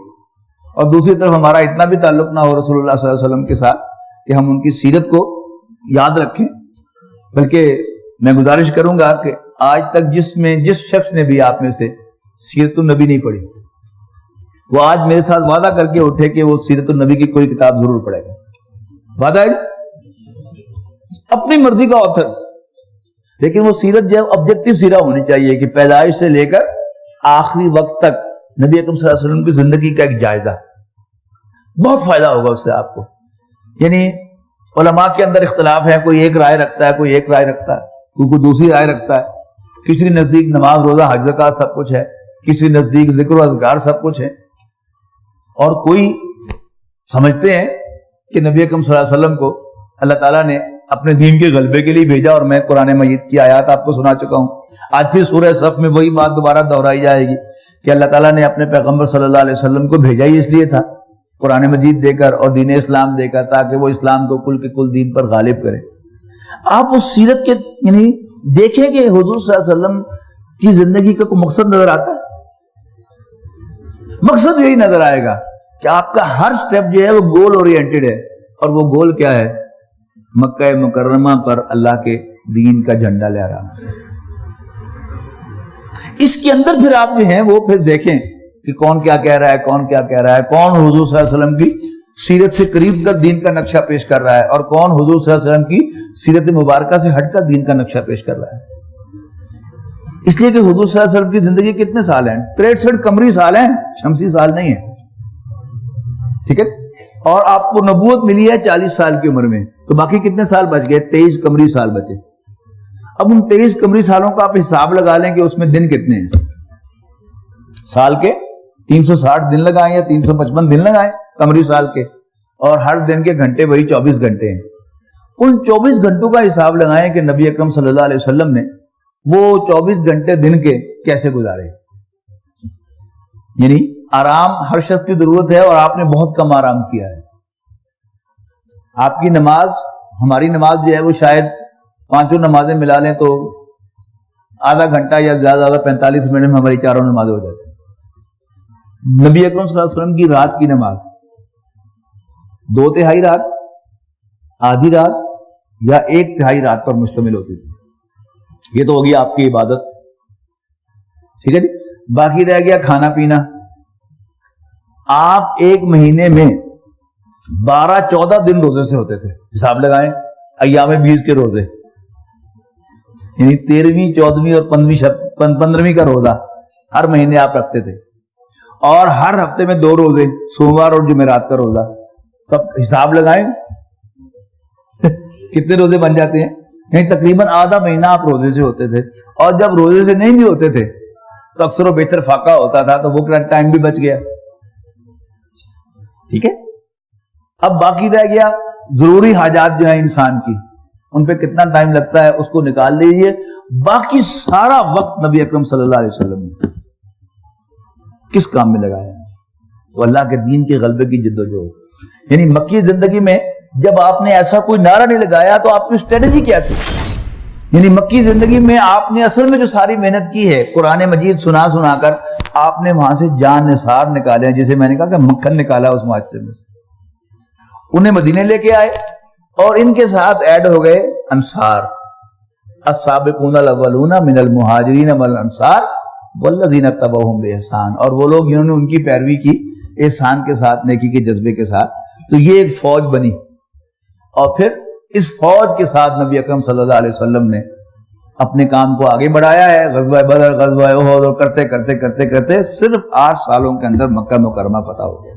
B: اور دوسری طرف ہمارا اتنا بھی تعلق نہ ہو رسول اللہ صلی اللہ علیہ وسلم کے ساتھ کہ ہم ان کی سیرت کو یاد رکھیں۔ بلکہ میں گزارش کروں گا کہ آج تک جس شخص نے بھی آپ میں سے سیرت النبی نہیں پڑھی وہ آج میرے ساتھ وعدہ کر کے اٹھے کہ وہ سیرت النبی کی کوئی کتاب ضرور پڑھے گا۔ وعدہ ہے اپنی مرضی کا آتھر، لیکن وہ سیرت جو ہے آبجیکٹو سیرہ ہونی چاہیے کہ پیدائش سے لے کر آخری وقت تک نبی اکرم صلی اللہ علیہ وسلم کی زندگی کا ایک جائزہ، بہت فائدہ ہوگا اس سے آپ کو۔ یعنی علماء کے اندر اختلاف ہے، کوئی ایک رائے رکھتا ہے، کوئی ایک رائے رکھتا ہے، کوئی دوسری رائے رکھتا ہے، کسی نزدیک نماز روزہ حج زکوٰۃ سب کچھ ہے، کسی نزدیک ذکر و اذکار سب کچھ ہے، اور کوئی سمجھتے ہیں کہ نبی اکرم صلی اللہ علیہ وسلم کو اللہ تعالیٰ نے اپنے دین کے غلبے کے لیے بھیجا، اور میں قرآن مجید کی آیات آپ کو سنا چکا ہوں۔ آج پھر سورہ صف میں وہی بات دوبارہ دہرائی جائے گی کہ اللہ تعالیٰ نے اپنے پیغمبر صلی اللہ علیہ وسلم کو بھیجا ہی اس لیے تھا، قرآن مجید دے کر اور دین اسلام دے کر، تاکہ وہ اسلام کو کل کے کل دین پر غالب کرے۔ آپ اس سیرت کے یعنی دیکھیں کہ حضور صلی اللہ علیہ وسلم کی زندگی کا کوئی مقصد نظر آتا ہے؟ مقصد یہی نظر آئے گا کہ آپ کا ہر سٹیپ جو ہے وہ گول اورینٹڈ ہے، اور وہ گول کیا ہے؟ مکہ مکرمہ پر اللہ کے دین کا جھنڈا لہرانا۔ اس کے اندر پھر آپ جو ہیں وہ پھر دیکھیں کہ کون کیا کہہ رہا ہے، کون کیا کہہ رہا ہے، کون حضور صلی اللہ علیہ وسلم کی سیرت سے قریب تر دین کا نقشہ پیش کر رہا ہے، اور کون حضور صلی اللہ علیہ وسلم کی سیرت مبارکہ سے ہٹ کر دین کا نقشہ پیش کر رہا ہے۔ اس لیے کہ حضور صلی اللہ علیہ وسلم کی زندگی کتنے سال ہیں؟ 63 قمری سال ہیں، شمسی سال نہیں ہیں، ٹھیک ہے؟ اور آپ کو نبوت ملی ہے 40 سال کی عمر میں، تو باقی کتنے سال بچ گئے؟ 23 قمری سال بچے۔ اب ان 23 قمری سالوں کا آپ حساب لگا لیں کہ اس میں دن کتنے ہیں؟ سال کے 360 دن لگائیں یا 355 دن لگائیں قمری سال کے، اور ہر دن کے گھنٹے وہی 24 گھنٹے ہیں۔ ان 24 گھنٹوں کا حساب لگائیں کہ نبی اکرم صلی اللہ علیہ وسلم نے وہ 24 گھنٹے دن کے کیسے گزارے۔ یعنی آرام ہر شخص کی ضرورت ہے، اور آپ نے بہت کم آرام کیا ہے۔ آپ کی نماز، ہماری نماز جو ہے وہ شاید 5 نمازیں ملا لیں تو آدھا گھنٹہ یا زیادہ 45 منٹ میں ہماری 4 نمازیں ہو جاتی ہیں۔ نبی اکرم صلی اللہ علیہ وسلم کی رات کی نماز 2/3 رات، آدھی رات یا 1/3 رات پر مشتمل ہوتی تھی۔ یہ تو ہوگی آپ کی عبادت، ٹھیک ہے جی۔ باقی رہ گیا کھانا پینا۔ آپ ایک مہینے میں 12-14 دن روزے سے ہوتے تھے، حساب لگائیں، ایام 20 کے روزے، یعنی 13ویں 14ویں اور 15ویں کا روزہ ہر مہینے آپ رکھتے تھے، اور ہر ہفتے میں 2 روزے، سوموار اور جمعرات کا روزہ۔ تب حساب لگائیں کتنے روزے بن جاتے ہیں، یعنی تقریباً آدھا مہینہ آپ روزے سے ہوتے تھے۔ اور جب روزے سے نہیں بھی ہوتے تھے تو اکثر و بیشتر فاقہ ہوتا تھا، تو وہ ٹائم بھی بچ گیا، ٹھیک ہے۔ اب باقی رہ گیا ضروری حاجات جو ہیں انسان کی، ان پہ کتنا ٹائم لگتا ہے اس کو نکال لیجیے۔ باقی سارا وقت نبی اکرم صلی اللہ علیہ وسلم نے کس کام میں لگایا ہے؟ وہ اللہ کے دین کے غلبے کی جدوجہد۔ یعنی مکی زندگی میں جب آپ نے ایسا کوئی نعرہ نہیں لگایا تو آپ کی اسٹریٹجی کیا تھی؟ یعنی مکی زندگی میں آپ نے اصل میں جو ساری محنت کی ہے، قرآن مجید سنا سنا کر آپ نے وہاں سے جان نثار نکالے ہیں، جسے میں نے کہا کہ مکھن نکالا اس معاشرے میں سے، انہیں مدینے لے کے آئے، اور ان کے ساتھ ایڈ ہو گئے انصار، السابقون الاولون من المہاجرین والانصار والذین اتبعوہم بإحسان، اور وہ لوگ جنہوں نے ان کی پیروی کی احسان کے ساتھ، نیکی کے جذبے کے ساتھ۔ تو یہ ایک فوج بنی، اور پھر اس فوج کے ساتھ نبی اکرم صلی اللہ علیہ وسلم نے اپنے کام کو آگے بڑھایا ہے، غزوہ بدر، غزوہ احد، اور کرتے کرتے کرتے کرتے صرف 8 سالوں کے اندر مکہ مکرمہ فتح ہو گیا۔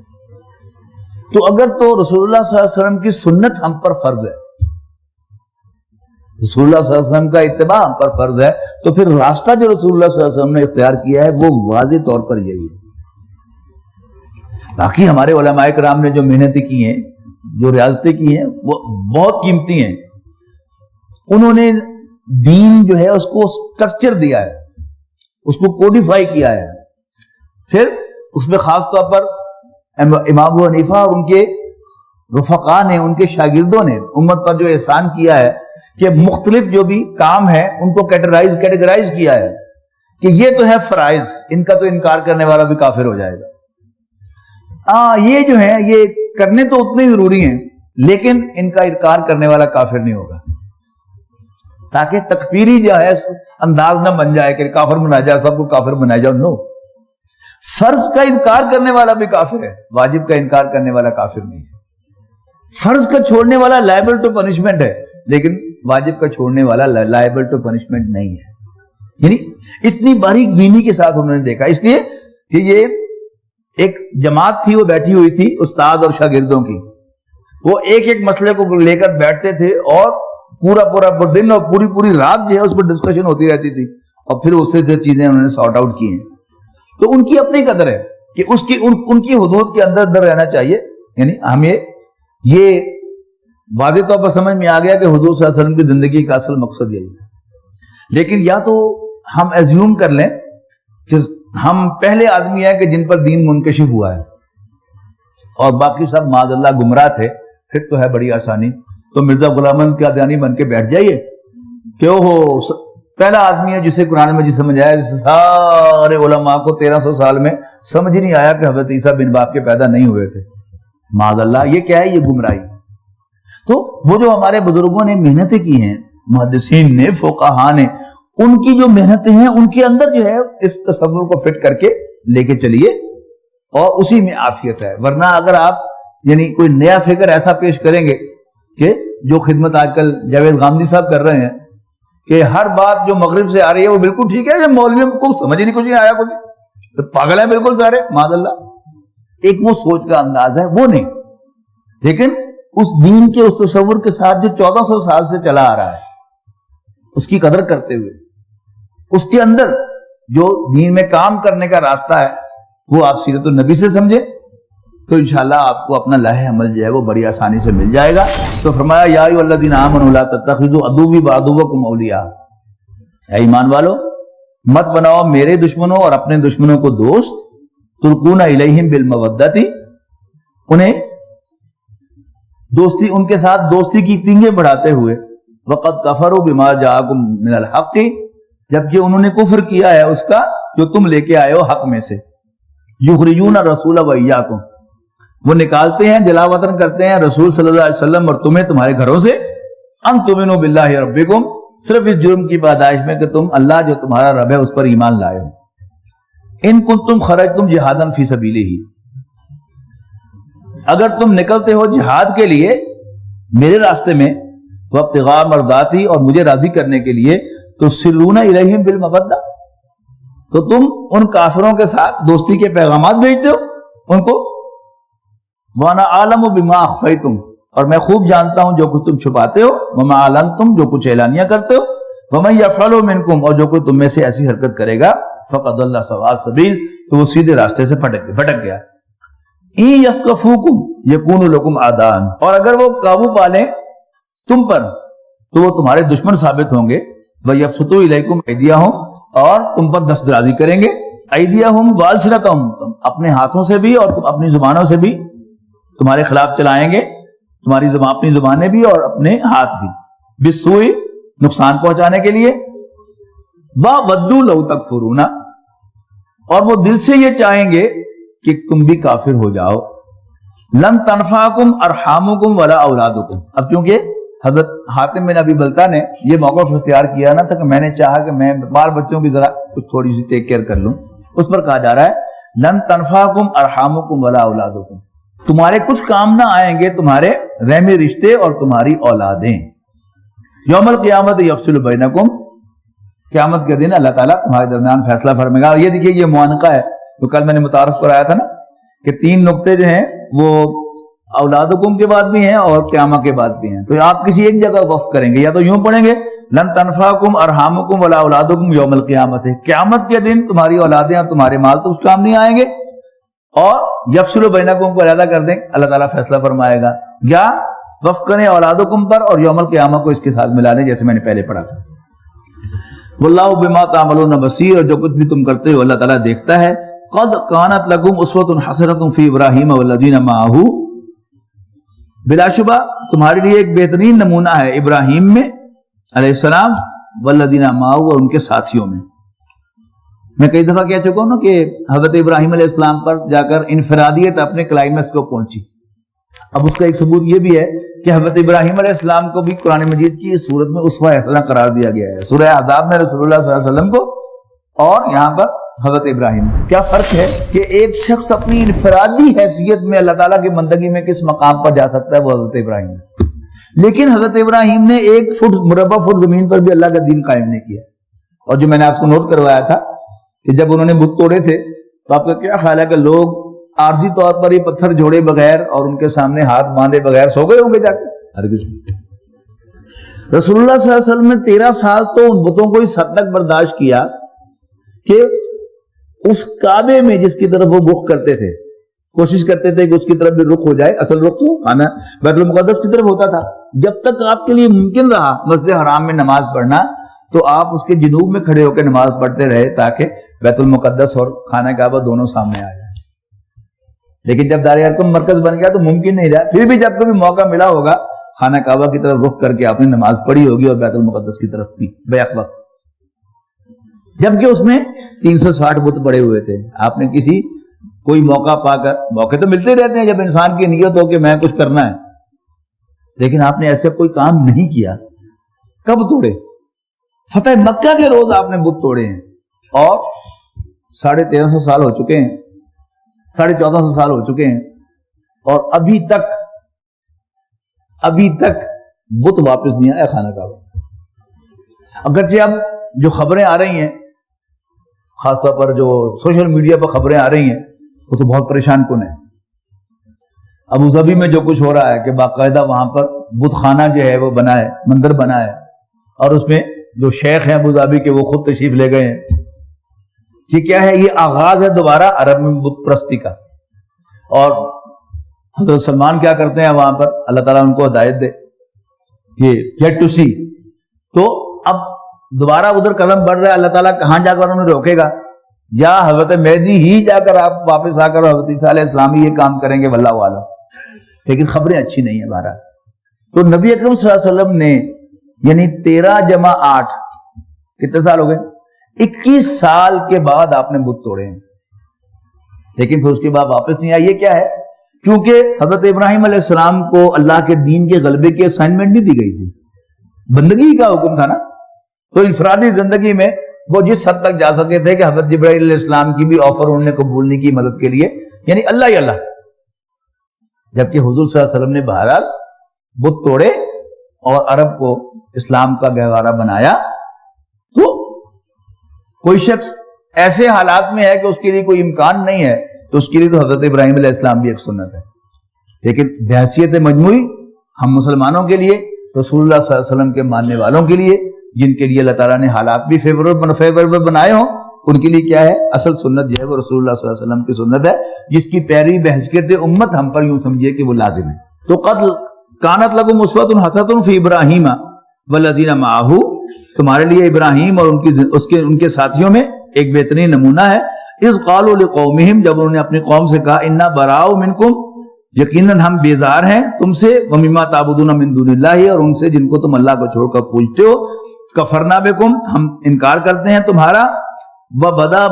B: تو اگر تو رسول اللہ صلی اللہ علیہ وسلم کی سنت ہم پر فرض ہے، رسول اللہ صلی اللہ علیہ وسلم کا اتباع ہم پر فرض ہے، تو پھر راستہ جو رسول اللہ صلی اللہ علیہ وسلم نے اختیار کیا ہے وہ واضح طور پر یہی ہے۔ باقی ہمارے علماء کرام نے جو محنتیں کی ہیں، جو ریاضتیں کی ہیں، وہ بہت قیمتی ہیں۔ انہوں نے دین جو ہے اس کو سٹرکچر دیا ہے، اس کو کوڈیفائی کیا ہے۔ پھر اس میں خاص طور پر امام ابو حنیفہ اور ان کے رفقا نے، ان کے شاگردوں نے امت پر جو احسان کیا ہے کہ مختلف جو بھی کام ہے ان کو کیٹیگرائز کیا ہے کہ یہ تو ہے فرائض، ان کا تو انکار کرنے والا بھی کافر ہو جائے گا۔ یہ جو ہے یہ کرنے تو اتنے ضروری ہیں، لیکن ان کا انکار کرنے والا کافر نہیں ہوگا، تاکہ تکفیری جو ہے انداز نہ بن جائے کہ کافر بنایا جائے، سب کو کافر بنایا جائے۔ نو، فرض کا انکار کرنے والا بھی کافر ہے، واجب کا انکار کرنے والا کافر نہیں ہے۔ فرض کا چھوڑنے والا لائبل ٹو پنشمنٹ ہے، لیکن واجب کا چھوڑنے والا لائبل ٹو پنشمنٹ نہیں ہے۔ یعنی اتنی باریک بینی کے ساتھ انہوں نے دیکھا، اس لیے کہ یہ ایک جماعت تھی، وہ بیٹھی ہوئی تھی استاد اور شاگردوں کی، وہ ایک ایک مسئلے کو لے کر بیٹھتے تھے، اور پورا دن اور پوری رات جو ہے اس پر ڈسکشن ہوتی رہتی تھی، اور پھر اس سے جو چیزیں انہوں نے سارٹ آؤٹ کی ہیں۔ تو ان کی اپنی قدر ہے کہ ان کی حدود کے اندر رہنا چاہیے۔ یعنی ہمیں یہ واضح طور پر سمجھ میں آ گیا کہ حضور صلی اللہ علیہ وسلم کی زندگی کا اصل مقصد یہی ہے، لیکن یا تو ہم ایزیوم کر لیں کہ ہم پہلے آدمی ہیں کہ جن پر دین منکشف ہوا ہے، اور باقی سب معاذ اللہ گمراہ تھے، پھر تو ہے بڑی آسانی، تو مرزا غلام احمد قادیانی بن کے بیٹھ جائیے کہ پہلا آدمی ہے جسے قرآن مجید سمجھ آیا، جسے سارے علماء کو 1300 سال میں سمجھ ہی نہیں آیا کہ حضرت عیسیٰ بن باپ کے پیدا نہیں ہوئے تھے. معاذ اللہ، یہ کیا ہے؟ یہ گمراہی. تو وہ جو ہمارے بزرگوں نے محنتیں کی ہیں، محدثین نے، فقہاء نے، ان کی جو محنتیں ہیں ان کے اندر جو ہے اس تصور کو فٹ کر کے لے کے چلیے اور اسی میں عافیت ہے. ورنہ اگر آپ یعنی کوئی نیا فکر ایسا پیش کریں گے کہ جو خدمت آج کل جاوید غامدی صاحب کر رہے ہیں کہ ہر بات جو مغرب سے آ رہی ہے وہ بالکل ٹھیک ہے، یہ مولویوں کو سمجھ ہی نہیں کچھ نہیں آیا، کچھ تو پاگل ہیں بالکل سارے، معاذ اللہ. ایک وہ سوچ کا انداز ہے، وہ نہیں. لیکن اس دین کے اس تصور کے ساتھ جو 1400 سال سے چلا آ رہا ہے اس کی قدر کرتے ہوئے اس کے اندر جو دین میں کام کرنے کا راستہ ہے وہ آپ سیرت النبی سے سمجھیں تو انشاءاللہ آپ کو اپنا لاہ عمل جو ہے وہ بڑی آسانی سے مل جائے گا. تو فرمایا یا ایھا الذین آمنوا لا تتخذوا عدوی وعدوکم اولیاء، اے ایمان والو مت بناؤ میرے دشمنوں اور اپنے دشمنوں کو دوست، تلقون الیہم بالمودۃ، انہیں دوستی، ان کے ساتھ دوستی کی پینگیں بڑھاتے ہوئے، وقد کفروا بما جاءکم من الحق، جبکہ انہوں نے کفر کیا ہے اس کا جو تم لے کے آئے ہو حق میں سے. یخرجون الرسول وایاکم، وہ نکالتے ہیں، جلا وطن کرتے ہیں رسول صلی اللہ علیہ وسلم اور تمہیں تمہارے گھروں سے، ان تؤمنوا باللہ ربکم، صرف اس جرم کی پاداش میں کہ تم اللہ جو تمہارا رب ہے اس پر ایمان لائے ہو. ان کنتم خرجتم جہادا فی سبیلہ، اگر تم نکلتے ہو جہاد کے لیے میرے راستے میں، وابتغاء مرضاتی، اور مجھے راضی کرنے کے لیے، تو سرون الیہم بالمودۃ، تو تم ان کافروں کے ساتھ دوستی کے پیغامات بھیجتے ہو ان کو. وانا عالم بما اخفیتم، اور میں خوب جانتا ہوں جو کچھ تم چھپاتے ہو، وما اعلنتم، جو کچھ اعلانیہ کرتے ہو، ومن یفعل منکم، اور جو کوئی تم میں سے ایسی حرکت کرے گا، فقد ضل سواء السبیل، تو وہ سیدھے راستے سے بھٹک گیا. ان یثقفوکم یکونوا لکم اعداء، اور اگر وہ قابو پالیں تم پر تو وہ تمہارے دشمن ثابت ہوں گے. وَيَبْسُطُوا إِلَيْكُمْ أَيْدِيَهُمْ، اور تم پر دست درازی کریں گے. أَيْدِيَهُمْ وَأَلْسِنَتَهُمْ، اپنے ہاتھوں سے بھی اور اپنی زبانوں سے بھی تمہارے خلاف چلائیں گے، تمہاری زبان، اپنی زبانیں بھی اور اپنے ہاتھ بھی، بِالسُّوءِ، نقصان پہنچانے کے لیے، وَوَدُّوا لَوْ تَكْفُرُونَ، اور وہ دل سے یہ چاہیں گے کہ تم بھی کافر ہو جاؤ. لَن تَنْفَعَكُمْ أَرْحَامُكُمْ وَلَا أَوْلَادُكُمْ، اب چونکہ حضرت حاتم بن ابی بلتہ نے یہ موقف اختیار کیا نہ تھا کہ میں نے چاہا کہ میں بال بچوں کی ذرا کچھ تھوڑی سی ٹیک کیئر کر لوں، اس پر کہا جا رہا ہے لن تنفعکم ارحامکم ولا اولادکم، تمہارے کچھ کام نہ آئیں گے تمہارے رحمی رشتے اور تمہاری اولادیں. یوم القیامت یفصل بینکم، قیامت کے دن اللہ تعالیٰ تمہارے درمیان فیصلہ فرمائے گا. یہ دیکھیے یہ معانقہ ہے تو کل میں نے متعارف کرایا تھا نا کہ 3 نقطے جو ہیں وہ اولادکم کے بعد بھی ہیں اور قیامت کے بعد بھی ہیں. تو آپ کسی ایک جگہ وقف کریں گے، یا تو یوں پڑھیں گے لن تنفعکم ارحامکم ولا اولادکم یوم القیامت، قیامت کے دن تمہاری اولادیں اور تمہارے مال تو اس کام نہیں آئیں گے، اور یفصل بینکم کو علیحدہ کر دیں، اللہ تعالیٰ فیصلہ فرمائے گا. یا وقف کریں اولادکم پر اور یوم القیامت کو اس کے ساتھ ملا دیں جیسے میں نے پہلے پڑھا تھا. واللہ بما تعملون بصیر، اور جو کچھ بھی تم کرتے ہو اللہ تعالیٰ دیکھتا ہے. قد کانت لکم اسوۃ حسنۃ فی ابراہیم والذین معہ، بلا شبہ تمہارے لیے ایک بہترین نمونہ ہے ابراہیم میں علیہ السلام، والذین معہ، اور ان کے ساتھیوں میں. میں کئی دفعہ کہہ چکا ہوں نا کہ حضرت ابراہیم علیہ السلام پر جا کر انفرادیت اپنے کلائمیکس کو پہنچی. اب اس کا ایک ثبوت یہ بھی ہے کہ حضرت ابراہیم علیہ السلام کو بھی قرآن مجید کی اس صورت میں اسوہ حسنہ قرار دیا گیا ہے. سورہ احزاب میں رسول اللہ صلی اللہ علیہ وسلم کو اور یہاں پر حضرت ابراہیم. کیا فرق ہے کہ ایک شخص اپنی انفرادی حیثیت میں اللہ تعالیٰ کی بندگی میں کس مقام پر جا سکتا ہے، وہ حضرت ابراہیم ہے. لیکن حضرت ابراہیم نے 1 فٹ مربع فٹ زمین پر بھی اللہ کا دین قائم نہیں کیا. اور جو میں نے آپ کو نوٹ کروایا تھا کہ جب انہوں نے بت توڑے تھے تو آپ کا کیا خیال ہے کہ لوگ عارضی طور پر ہی پتھر جوڑے بغیر اور ان کے سامنے ہاتھ باندھے بغیر سو گئے ہوں گے جا کے؟ ہرگز نہیں. رسول اللہ صلی اللہ علیہ وسلم نے 13 سال تو ان بتوں کو اس حد تک برداشت کیا کہ اس کعبے میں جس کی طرف وہ رخ کرتے تھے، کوشش کرتے تھے کہ اس کی طرف بھی رخ ہو جائے، اصل رخ تو خانہ بیت المقدس کی طرف ہوتا تھا. جب تک آپ کے لیے ممکن رہا مسجد حرام میں نماز پڑھنا تو آپ اس کے جنوب میں کھڑے ہو کے نماز پڑھتے رہے تاکہ بیت المقدس اور خانہ کعبہ دونوں سامنے آ جائیں. لیکن جب دار ارقم مرکز بن گیا تو ممکن نہیں رہا. پھر بھی جب کبھی موقع ملا ہوگا خانہ کعبہ کی طرف رخ کر کے آپ نے نماز پڑھی ہوگی اور بیت المقدس کی طرف بھی بیک وقت. جبکہ اس میں 360 بت پڑے ہوئے تھے. آپ نے کسی کوئی موقع پا کر, موقع تو ملتے رہتے ہیں جب انسان کی نیت ہو کہ میں کچھ کرنا ہے, لیکن آپ نے ایسا کوئی کام نہیں کیا. کب توڑے؟ فتح مکہ کے روز آپ نے بت توڑے ہیں, اور 1350 سال ہو چکے ہیں, 1450 سال ہو چکے ہیں, اور ابھی تک بت واپس نہیں آیا خانہ کعبہ. اگرچہ اب جو خبریں آ رہی ہیں, خاص طور پر جو سوشل میڈیا پر خبریں آ رہی ہیں, وہ تو بہت پریشان کن ہے. ابو ظبی میں جو کچھ ہو رہا ہے کہ باقاعدہ وہاں پر بت خانہ جو ہے وہ بنا ہے, مندر بنا ہے, اور اس میں جو شیخ ہیں ابو ظبی کے وہ خود تشریف لے گئے ہیں. یہ کیا ہے؟ یہ آغاز ہے دوبارہ عرب میں بت پرستی کا. اور حضرت سلمان کیا کرتے ہیں وہاں پر, اللہ تعالیٰ ان کو ہدایت دے, یہ گیٹ ٹو سی. تو اب دوبارہ ادھر قدم بڑھ رہا ہے, اللہ تعالیٰ کہاں جا کر انہیں روکے گا؟ یا حضرت مہدی ہی جا کر آپ واپس آ کر حضرت عیسیٰ علیہ السلام ہی یہ کام کریں گے, واللہ عالم. لیکن خبریں اچھی نہیں ہیں بہرحال. تو نبی اکرم صلی اللہ علیہ وسلم نے یعنی 13 جمع 8 کتنے سال ہو گئے؟ 21 سال کے بعد آپ نے بت توڑے ہیں, لیکن پھر اس کے بعد واپس نہیں آئے. یہ کیا ہے؟ کیونکہ حضرت ابراہیم علیہ السلام کو اللہ کے دین کے غلبے کی اسائنمنٹ نہیں دی گئی تھی, بندگی کا حکم تھا نا. تو انفرادی زندگی میں وہ جس حد تک جا سکے تھے کہ حضرت جبرائیل علیہ السلام کی بھی آفر انہوں نے قبول نہیں کی مدد کے لیے, یعنی اللہ ہی اللہ. جبکہ حضور صلی اللہ علیہ وسلم نے بہرحال بت توڑے اور عرب کو اسلام کا گہوارہ بنایا. تو کوئی شخص ایسے حالات میں ہے کہ اس کے لیے کوئی امکان نہیں ہے, تو اس کے لیے تو حضرت ابراہیم علیہ السلام بھی ایک سنت ہے. لیکن بحیثیت مجموعی ہم مسلمانوں کے لیے, رسول اللہ صلی اللہ علیہ وسلم کے ماننے والوں کے لیے, جن کے لیے اللہ تعالیٰ نے حالات بھی فیوریبل بنائے ہوں, ان کے لیے کیا ہے؟ اصل سنت جو ہے وہ رسول اللہ صلی اللہ علیہ وسلم کی سنت ہے, جس کی پیروی بحیثیت امت ہم پر یوں سمجھیے کہ وہ لازم ہے. تو قد کانت لکم اسوۃ حسنۃ فی ابراہیم والذین معہ, تمہارے لیے ابراہیم اور ان کے ساتھیوں میں ایک بہترین نمونہ ہے. اذ قالوا لقومہم, جب انہوں نے اپنی قوم سے کہا, انا براء منکم, یقیناً ہم بیزار ہیں تم سے, ومما تعبدون من دون اللہ, اور ان سے جن کو تم اللہ کو چھوڑ کر پوجتے ہو, کفرنا بکم, ہم انکار کرتے ہیں تمہارا, وبدا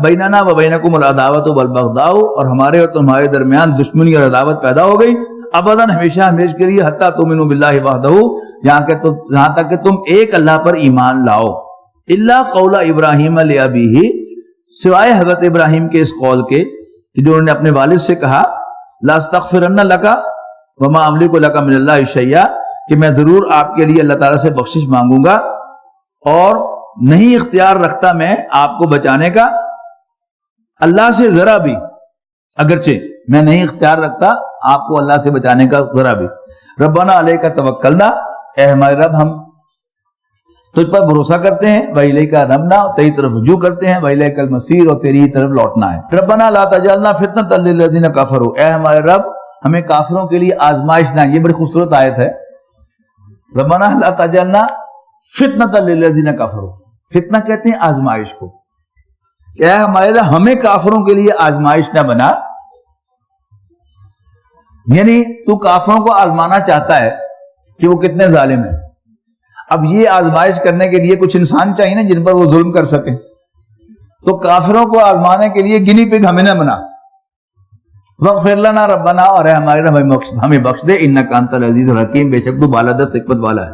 B: بیننا وبینکم العداوۃ والبغضاء, اور ہمارے اور تمہارے درمیان دشمنی اور عداوت پیدا ہو گئی, ابداً ہمیشہ ہمیشہ کے لیے, حتیٰ تؤمنوا باللہ وحدہ, یہاں تک کہ تم ایک اللہ پر ایمان لاؤ. الا قول ابراہیم لابیہ, سوائے حضرت ابراہیم کے اس قول کے کہ جو انہوں نے اپنے والد سے کہا, لاستغفرن لک وما املک لک من اللہ شیئا, کہ میں ضرور آپ کے لیے اللہ تعالیٰ سے بخشش مانگوں گا, اور نہیں اختیار رکھتا میں آپ کو بچانے کا اللہ سے ذرا بھی, اگرچہ میں نہیں اختیار رکھتا آپ کو اللہ سے بچانے کا ذرا بھی. ربنا علیک توکلنا, اے ہمارے رب ہم تجھ پر بھروسہ کرتے ہیں, وَإِلَيْكَ أَنَبْنَا, تیری طرف رجوع کرتے ہیں, وَإِلَيْكَ الْمَصِيرُ, اور تیری طرف لوٹنا ہے. ربنا لا تجعلنا فتنة للذین کفروا, اے ہمارے رب ہمیں کافروں کے لیے آزمائش نہ. یہ بڑی خوبصورت آیت ہے. ربنا لا تجعلنا فتنة للذین کفروا, فتنہ کہتے ہیں آزمائش کو. اے ہمارے رب ہمیں کافروں کے لیے آزمائش نہ بنا, یعنی تو کافروں کو آزمانا چاہتا ہے کہ وہ کتنے ظالم ہیں. اب یہ آزمائش کرنے کے لیے کچھ انسان چاہیے نا جن پر وہ ظلم کر سکیں, تو کافروں کو آزمانے کے لیے گنی پگ ہمیں نہ بنا. واغفر لنا ربنا, اور ہمارے رب ہمیں بخش دے, انک انت العزیز الحکیم, بے شک تو بالادست حکمت والا ہے.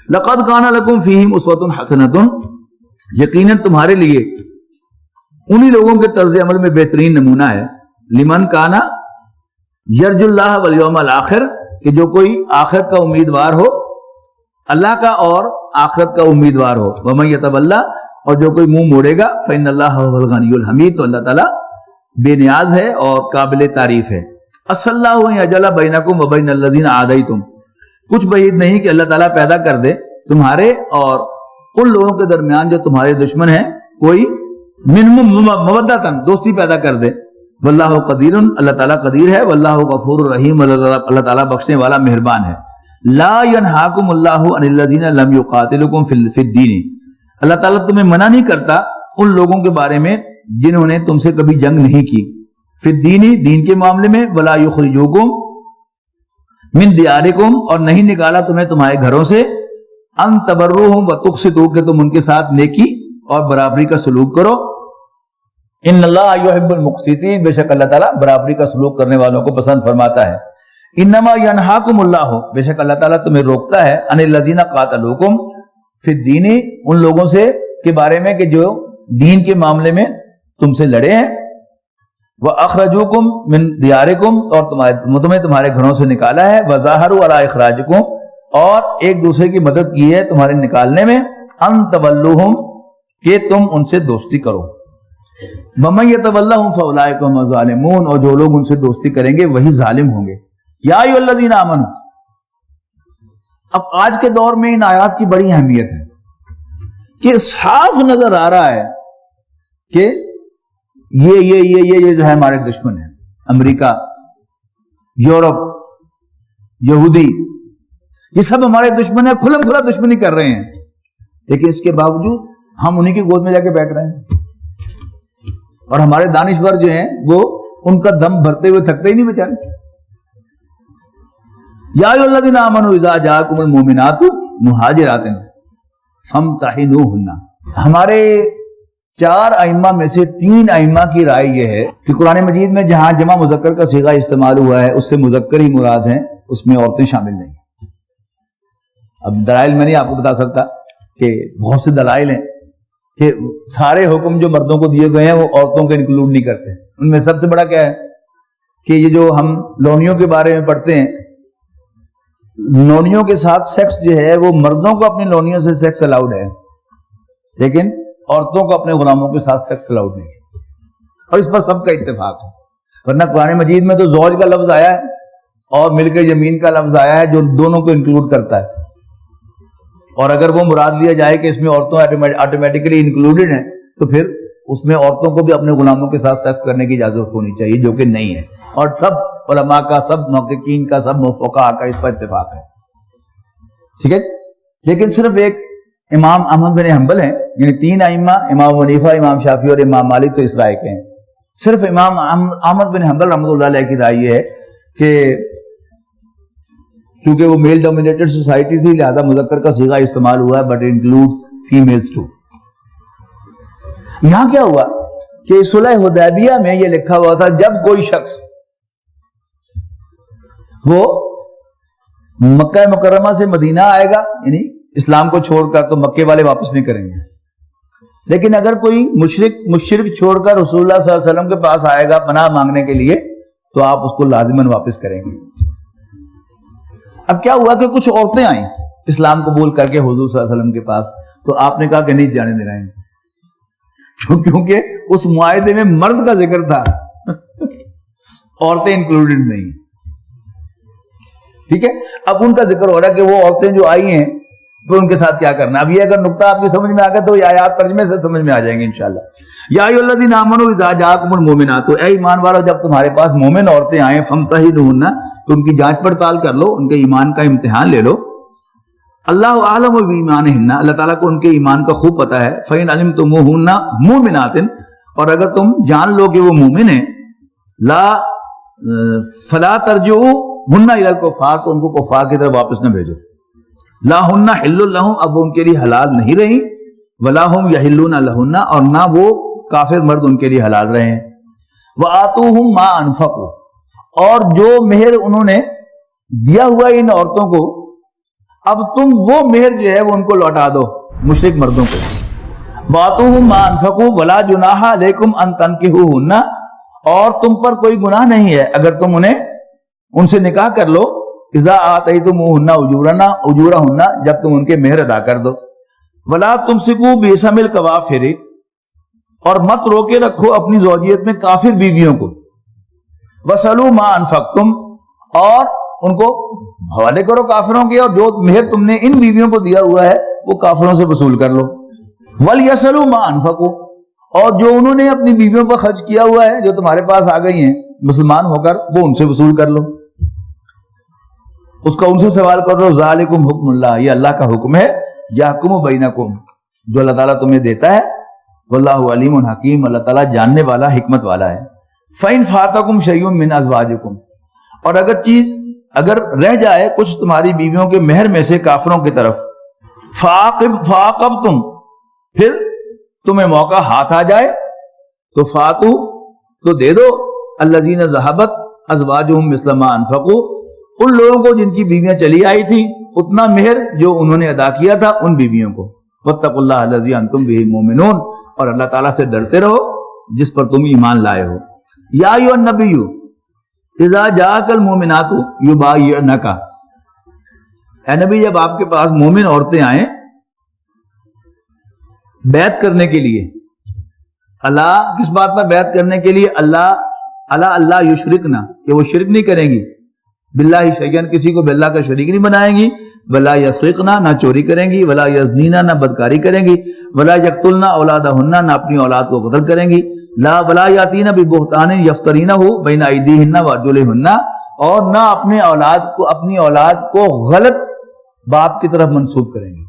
B: لقد کان لکم فیہم اسوۃ حسنۃ, یقیناً تمہارے لیے انہی لوگوں کے طرز عمل میں بہترین نمونہ ہے. لمن کانا یرجو اللہ والیوم الآخر, کہ جو کوئی آخرت کا امیدوار ہو, اللہ کا اور آخرت کا امیدوار ہو. ومن یتولی, اور جو کوئی منہ موڑے گا, فإن اللہ هو الغنی الحمید, تو اللہ تعالیٰ بے نیاز ہے اور قابل تعریف ہے. عسى اللہ ان یجعل بینکم وبین الذین عادیتم, کچھ بعید نہیں کہ اللہ تعالیٰ پیدا کر دے تمہارے اور ان لوگوں کے درمیان جو تمہارے دشمن ہیں کوئی منہم مودۃ, دوستی پیدا کر دے. واللہ قدیر, اللہ تعالیٰ قدیر ہے. واللہ غفور الرحیم, اللہ تعالیٰ بخشنے والا مہربان ہے. لا ینہاکم اللہ عن الذین لم یقاتلکم فی الدین, اللہ تعالیٰ تمہیں منع نہیں کرتا ان لوگوں کے بارے میں جنہوں نے تم سے کبھی جنگ نہیں کی, فی الدین, دین کے معاملے میں, ولا یخرجوکم من دیارکم, اور نہیں نکالا تمہیں تمہارے گھروں سے, ان تبروہم وتقسطوا, کہ تم ان کے ساتھ نیکی اور برابری کا سلوک کرو. ان اللہ یحب المقسطین، بے شک اللہ تعالیٰ برابری کا سلوک کرنے والوں کو پسند فرماتا ہے. انما ینہاکم اللہ، بے شک اللہ تعالیٰ تمہیں روکتا ہے، ان الذین قاتلوکم فی الدین، ان لوگوں سے کے بارے میں کہ جو دین کے معاملے میں تم سے لڑے ہیں. وَأَخْرَجُوكُمْ مِنْ دِيَارِكُمْ، اور تمہیں تمہارے گھروں سے نکالا ہے. وَظَاهَرُوا عَلَىٰ إِخْرَاجِكُمْ، اور ایک دوسرے کی مدد کی ہے تمہارے نکالنے میں. أَن تَوَلُّوهُمْ، کہ تم ان سے دوستی کرو. وَمَن يَتَوَلَّهُمْ فَأُولَٰئِكَ هُمُ الظَّالِمُونَ، اور جو لوگ ان سے دوستی کریں گے وہی ظالم ہوں گے. یا ایھا الذین آمنوا، اب آج کے دور میں ان آیات کی بڑی اہمیت ہے کہ صاف نظر آ رہا ہے کہ یہ جو ہے ہمارے دشمن ہیں. امریکہ، یورپ، یہودی، یہ سب ہمارے دشمن ہیں، کھلم کھلا دشمنی کر رہے ہیں. لیکن اس کے باوجود ہم انہی کی گود میں جا کے بیٹھ رہے ہیں، اور ہمارے دانشور جو ہیں وہ ان کا دم بھرتے ہوئے تھکتے ہی نہیں بیچارے. یا ایھا الذین آمنوا اذا جاءکم المؤمنات مہاجرات فامتحنوہن. ہمارے 4 ائمہ میں سے 3 ائمہ کی رائے یہ ہے کہ قرآن مجید میں جہاں جمع مذکر کا صیغہ استعمال ہوا ہے اس سے مذکر ہی مراد ہیں، اس میں عورتیں شامل نہیں. اب دلائل میں نہیں آپ کو بتا سکتا کہ بہت سے دلائل ہیں کہ سارے حکم جو مردوں کو دیے گئے ہیں وہ عورتوں کو انکلوڈ نہیں کرتے. ان میں سب سے بڑا کیا ہے کہ یہ جو ہم لونیوں کے بارے میں پڑھتے ہیں، لونیوں کے ساتھ سیکس جو ہے وہ مردوں کو اپنی لونیوں سے سیکس الاؤڈ ہے، لیکن عورتوں کو اپنے غلاموں کے ساتھ سیکس الاؤڈ نہیں ہے. اور اس پر سب کا اتفاق ہے. ورنہ قرآن مجید میں تو زوج کا لفظ آیا ہے اور مل کے یمین کا لفظ آیا ہے جو دونوں کو انکلوڈ کرتا ہے. اور اگر وہ مراد لیا جائے کہ اس میں عورتوں آٹومیٹکلی انکلوڈڈ ہیں تو پھر اس میں عورتوں کو بھی اپنے غلاموں کے ساتھ سیکس کرنے کی اجازت ہونی چاہیے، جو کہ نہیں ہے. اور سب علماء کا، سب محققین کا، سب فقہاء کا اس پر اتفاق ہے. ٹھیک ہے. لیکن صرف ایک امام احمد بن حنبل ہیں، یعنی 3 ائمہ امام ابو حنیفہ، امام شافعی اور امام مالک تو اس رائے کے ہیں. صرف امام احمد بن حنبل رحمۃ اللہ علیہ کی رائے یہ ہے کہ کیونکہ وہ میل ڈومینیٹڈ سوسائٹی تھی لہذا مذکر کا صیغہ استعمال ہوا ہے، بٹ انکلوڈز فیمیلز ٹو. یہاں کیا ہوا کہ صلح حدیبیہ میں یہ لکھا ہوا تھا جب کوئی شخص وہ مکہ مکرمہ سے مدینہ آئے گا، یعنی اسلام کو چھوڑ کر، تو مکے والے واپس نہیں کریں گے. لیکن اگر کوئی مشرک چھوڑ کر رسول اللہ صلی اللہ علیہ وسلم کے پاس آئے گا پناہ مانگنے کے لیے تو آپ اس کو لازماً واپس کریں گے. اب کیا ہوا کہ کچھ عورتیں آئیں اسلام قبول کر کے حضور صلی اللہ علیہ وسلم کے پاس، تو آپ نے کہا کہ نہیں جانے دینا ہے، کیونکہ اس معاہدے میں مرد کا ذکر تھا، عورتیں انکلوڈڈ نہیں. ٹھیک ہے. اب ان کا ذکر ہو رہا ہے کہ وہ عورتیں جو آئی ہیں تو ان کے ساتھ کیا کرنا. اب یہ اگر نقطہ آپ کی سمجھ میں آ گیا تو یہ آیات ترجمے سے سمجھ میں آ جائیں گے انشاءاللہ. یا ایھا الذین آمنوا اذا جاءکم المؤمنات، اے ایمان والو جب تمہارے پاس مومن عورتیں آئیں فامتحنوہن، تو ان کی جانچ پڑتال کر لو، ان کے ایمان کا امتحان لے لو. اللہ اعلم بایمانہن، اللہ تعالیٰ کو ان کے ایمان کا خوب پتہ ہے. فإن علمتموہن مؤمنات، اور اگر تم جان لو کہ وہ مومن ہیں، فلا ترجعوہن الی الکفار، تو ان کو کفار کی طرف واپس نہ بھیجو. لا ہن حل لہم، اب وہ ان کے لیے حلال نہیں رہی، ولا ہم یحلون لہن، اور نہ وہ کافر مرد ان کے لیے حلال رہے ہیں. وآتوہم ما انفقوا، اور جو مہر انہوں نے دیا ہوا ان عورتوں کو، اب تم وہ مہر جو ہے وہ ان کو لوٹا دو مشرک مردوں کو. وآتوہم ما انفقوا ولا جناح علیکم ان تنکحوہن، اور تم پر کوئی گناہ نہیں ہے اگر تم ان سے نکاح کر لو. اذا آتیتموہن اجورہن، جب تم ان کے مہر ادا کر دو. ولا تمسکوا باسم الکوافر، اور مت روکے رکھو اپنی زوجیت میں کافر بیویوں کو. وصلوا ما انفقتم، اور ان کو حوالے کرو کافروں کے، اور جو مہر تم نے ان بیویوں کو دیا ہوا ہے وہ کافروں سے وصول کر لو. ولیصلوا ما انفقوا، اور جو انہوں نے اپنی بیویوں پر خرچ کیا ہوا ہے جو تمہارے پاس آ گئی ہیں مسلمان ہو کر، وہ ان سے وصول کر لو، اس کا ان سے سوال کر لو. ذالکم حکم اللہ، یہ اللہ کا حکم ہے. یحکم بینکم، جو اللہ تعالیٰ تمہیں دیتا ہے. واللہ علیم حکیم، اللہ تعالیٰ جاننے والا حکمت والا ہے. فإن فاتکم شیء من ازواجکم، اور اگر رہ جائے کچھ تمہاری بیویوں کے مہر میں سے کافروں کی طرف، فعاقبتم، پھر تمہیں موقع ہاتھ آ جائے تو فاتو تو دے دو الذین ذہبت ازواجہم مثل ما انفقوا، ان لوگوں کو جن کی بیویاں چلی آئی تھی اتنا مہر جو انہوں نے ادا کیا تھا ان بیویوں کو. واتقوا اللہ الذی انتم بہ مؤمنون، اور اللہ تعالیٰ سے ڈرتے رہو جس پر تم ایمان لائے ہو. یا ایھا النبی اذا جاءک المؤمنات یبایعنک، اے نبی جب آپ کے پاس مومن عورتیں آئیں بیعت کرنے کے لیے، اللہ کس بات پر بیعت کرنے کے لیے؟ اللہ یشرکنا، کہ وہ شرک نہیں کریں گی، باللہ شیئن کسی کو باللہ کا شریک نہیں بنائیں گی، ولا یسرقنا نہ چوری کریں گی، ولا یزنینا نہ بدکاری کریں گی، ولا یقتلنا اولادہن نہ اپنی اولاد کو قتل کریں گی، لا ولا یاتین ببہتان یفترینہ بین ایدیہن وارجلہن، اور نہ اپنی اولاد کو غلط باپ کی طرف منسوب کریں گے.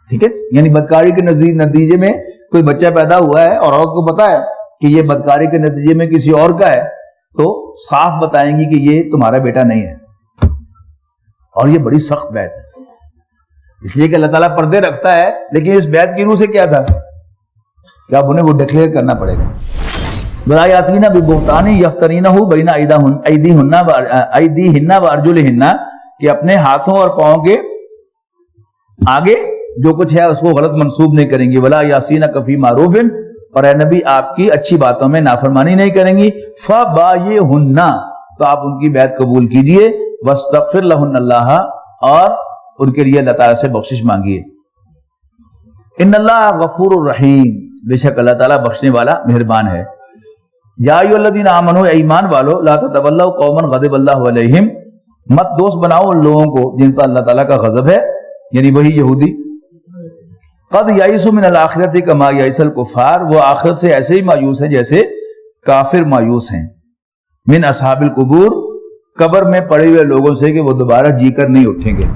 B: ٹھیک ہے، یعنی بدکاری کے نتیجے میں کوئی بچہ پیدا ہوا ہے اور عورت کو پتا ہے کہ یہ بدکاری کے نتیجے میں کسی اور کا ہے تو صاف بتائیں گی کہ یہ تمہارا بیٹا نہیں ہے. اور یہ بڑی سخت بیعت ہے، اس لیے کہ اللہ تعالیٰ پردے رکھتا ہے، لیکن اس بیعت کی روح سے کیا تھا کہ اب انہیں وہ ڈکلیئر کرنا پڑے گا. ولا یاتین ببہتان یفترینہ بین ایدیہن وارجلہن، کہ اپنے ہاتھوں اور پاؤں کے آگے جو کچھ ہے اس کو غلط منسوب نہیں کریں گی. ولا یاسینک فی معروف، اور اے نبی آپ کی اچھی باتوں میں نافرمانی نہیں کریں گی. فبایعہن، تو آپ ان کی بیعت قبول کیجئے. واستغفر لہن اللہ، اور ان کے لیے اللہ تعالیٰ سے بخشش مانگیے. ان اللہ غفور الرحیم، بے شک اللہ تعالیٰ بخشنے والا مہربان ہے. یا ایھا الذین آمنوا، اے ایمان والو، لا تتولوا قوما غضب اللہ علیہم، مت دوست بناؤ ان لوگوں کو جن پر اللہ تعالیٰ کا غضب ہے، یعنی وہی یہودی. قد یئسوا من الآخرۃ کما یئس الکفار، وہ آخرت سے ایسے ہی مایوس ہیں جیسے کافر مایوس ہیں. من اصحاب القبور، قبر میں پڑے ہوئے لوگوں سے کہ وہ دوبارہ جی کر نہیں اٹھیں گے.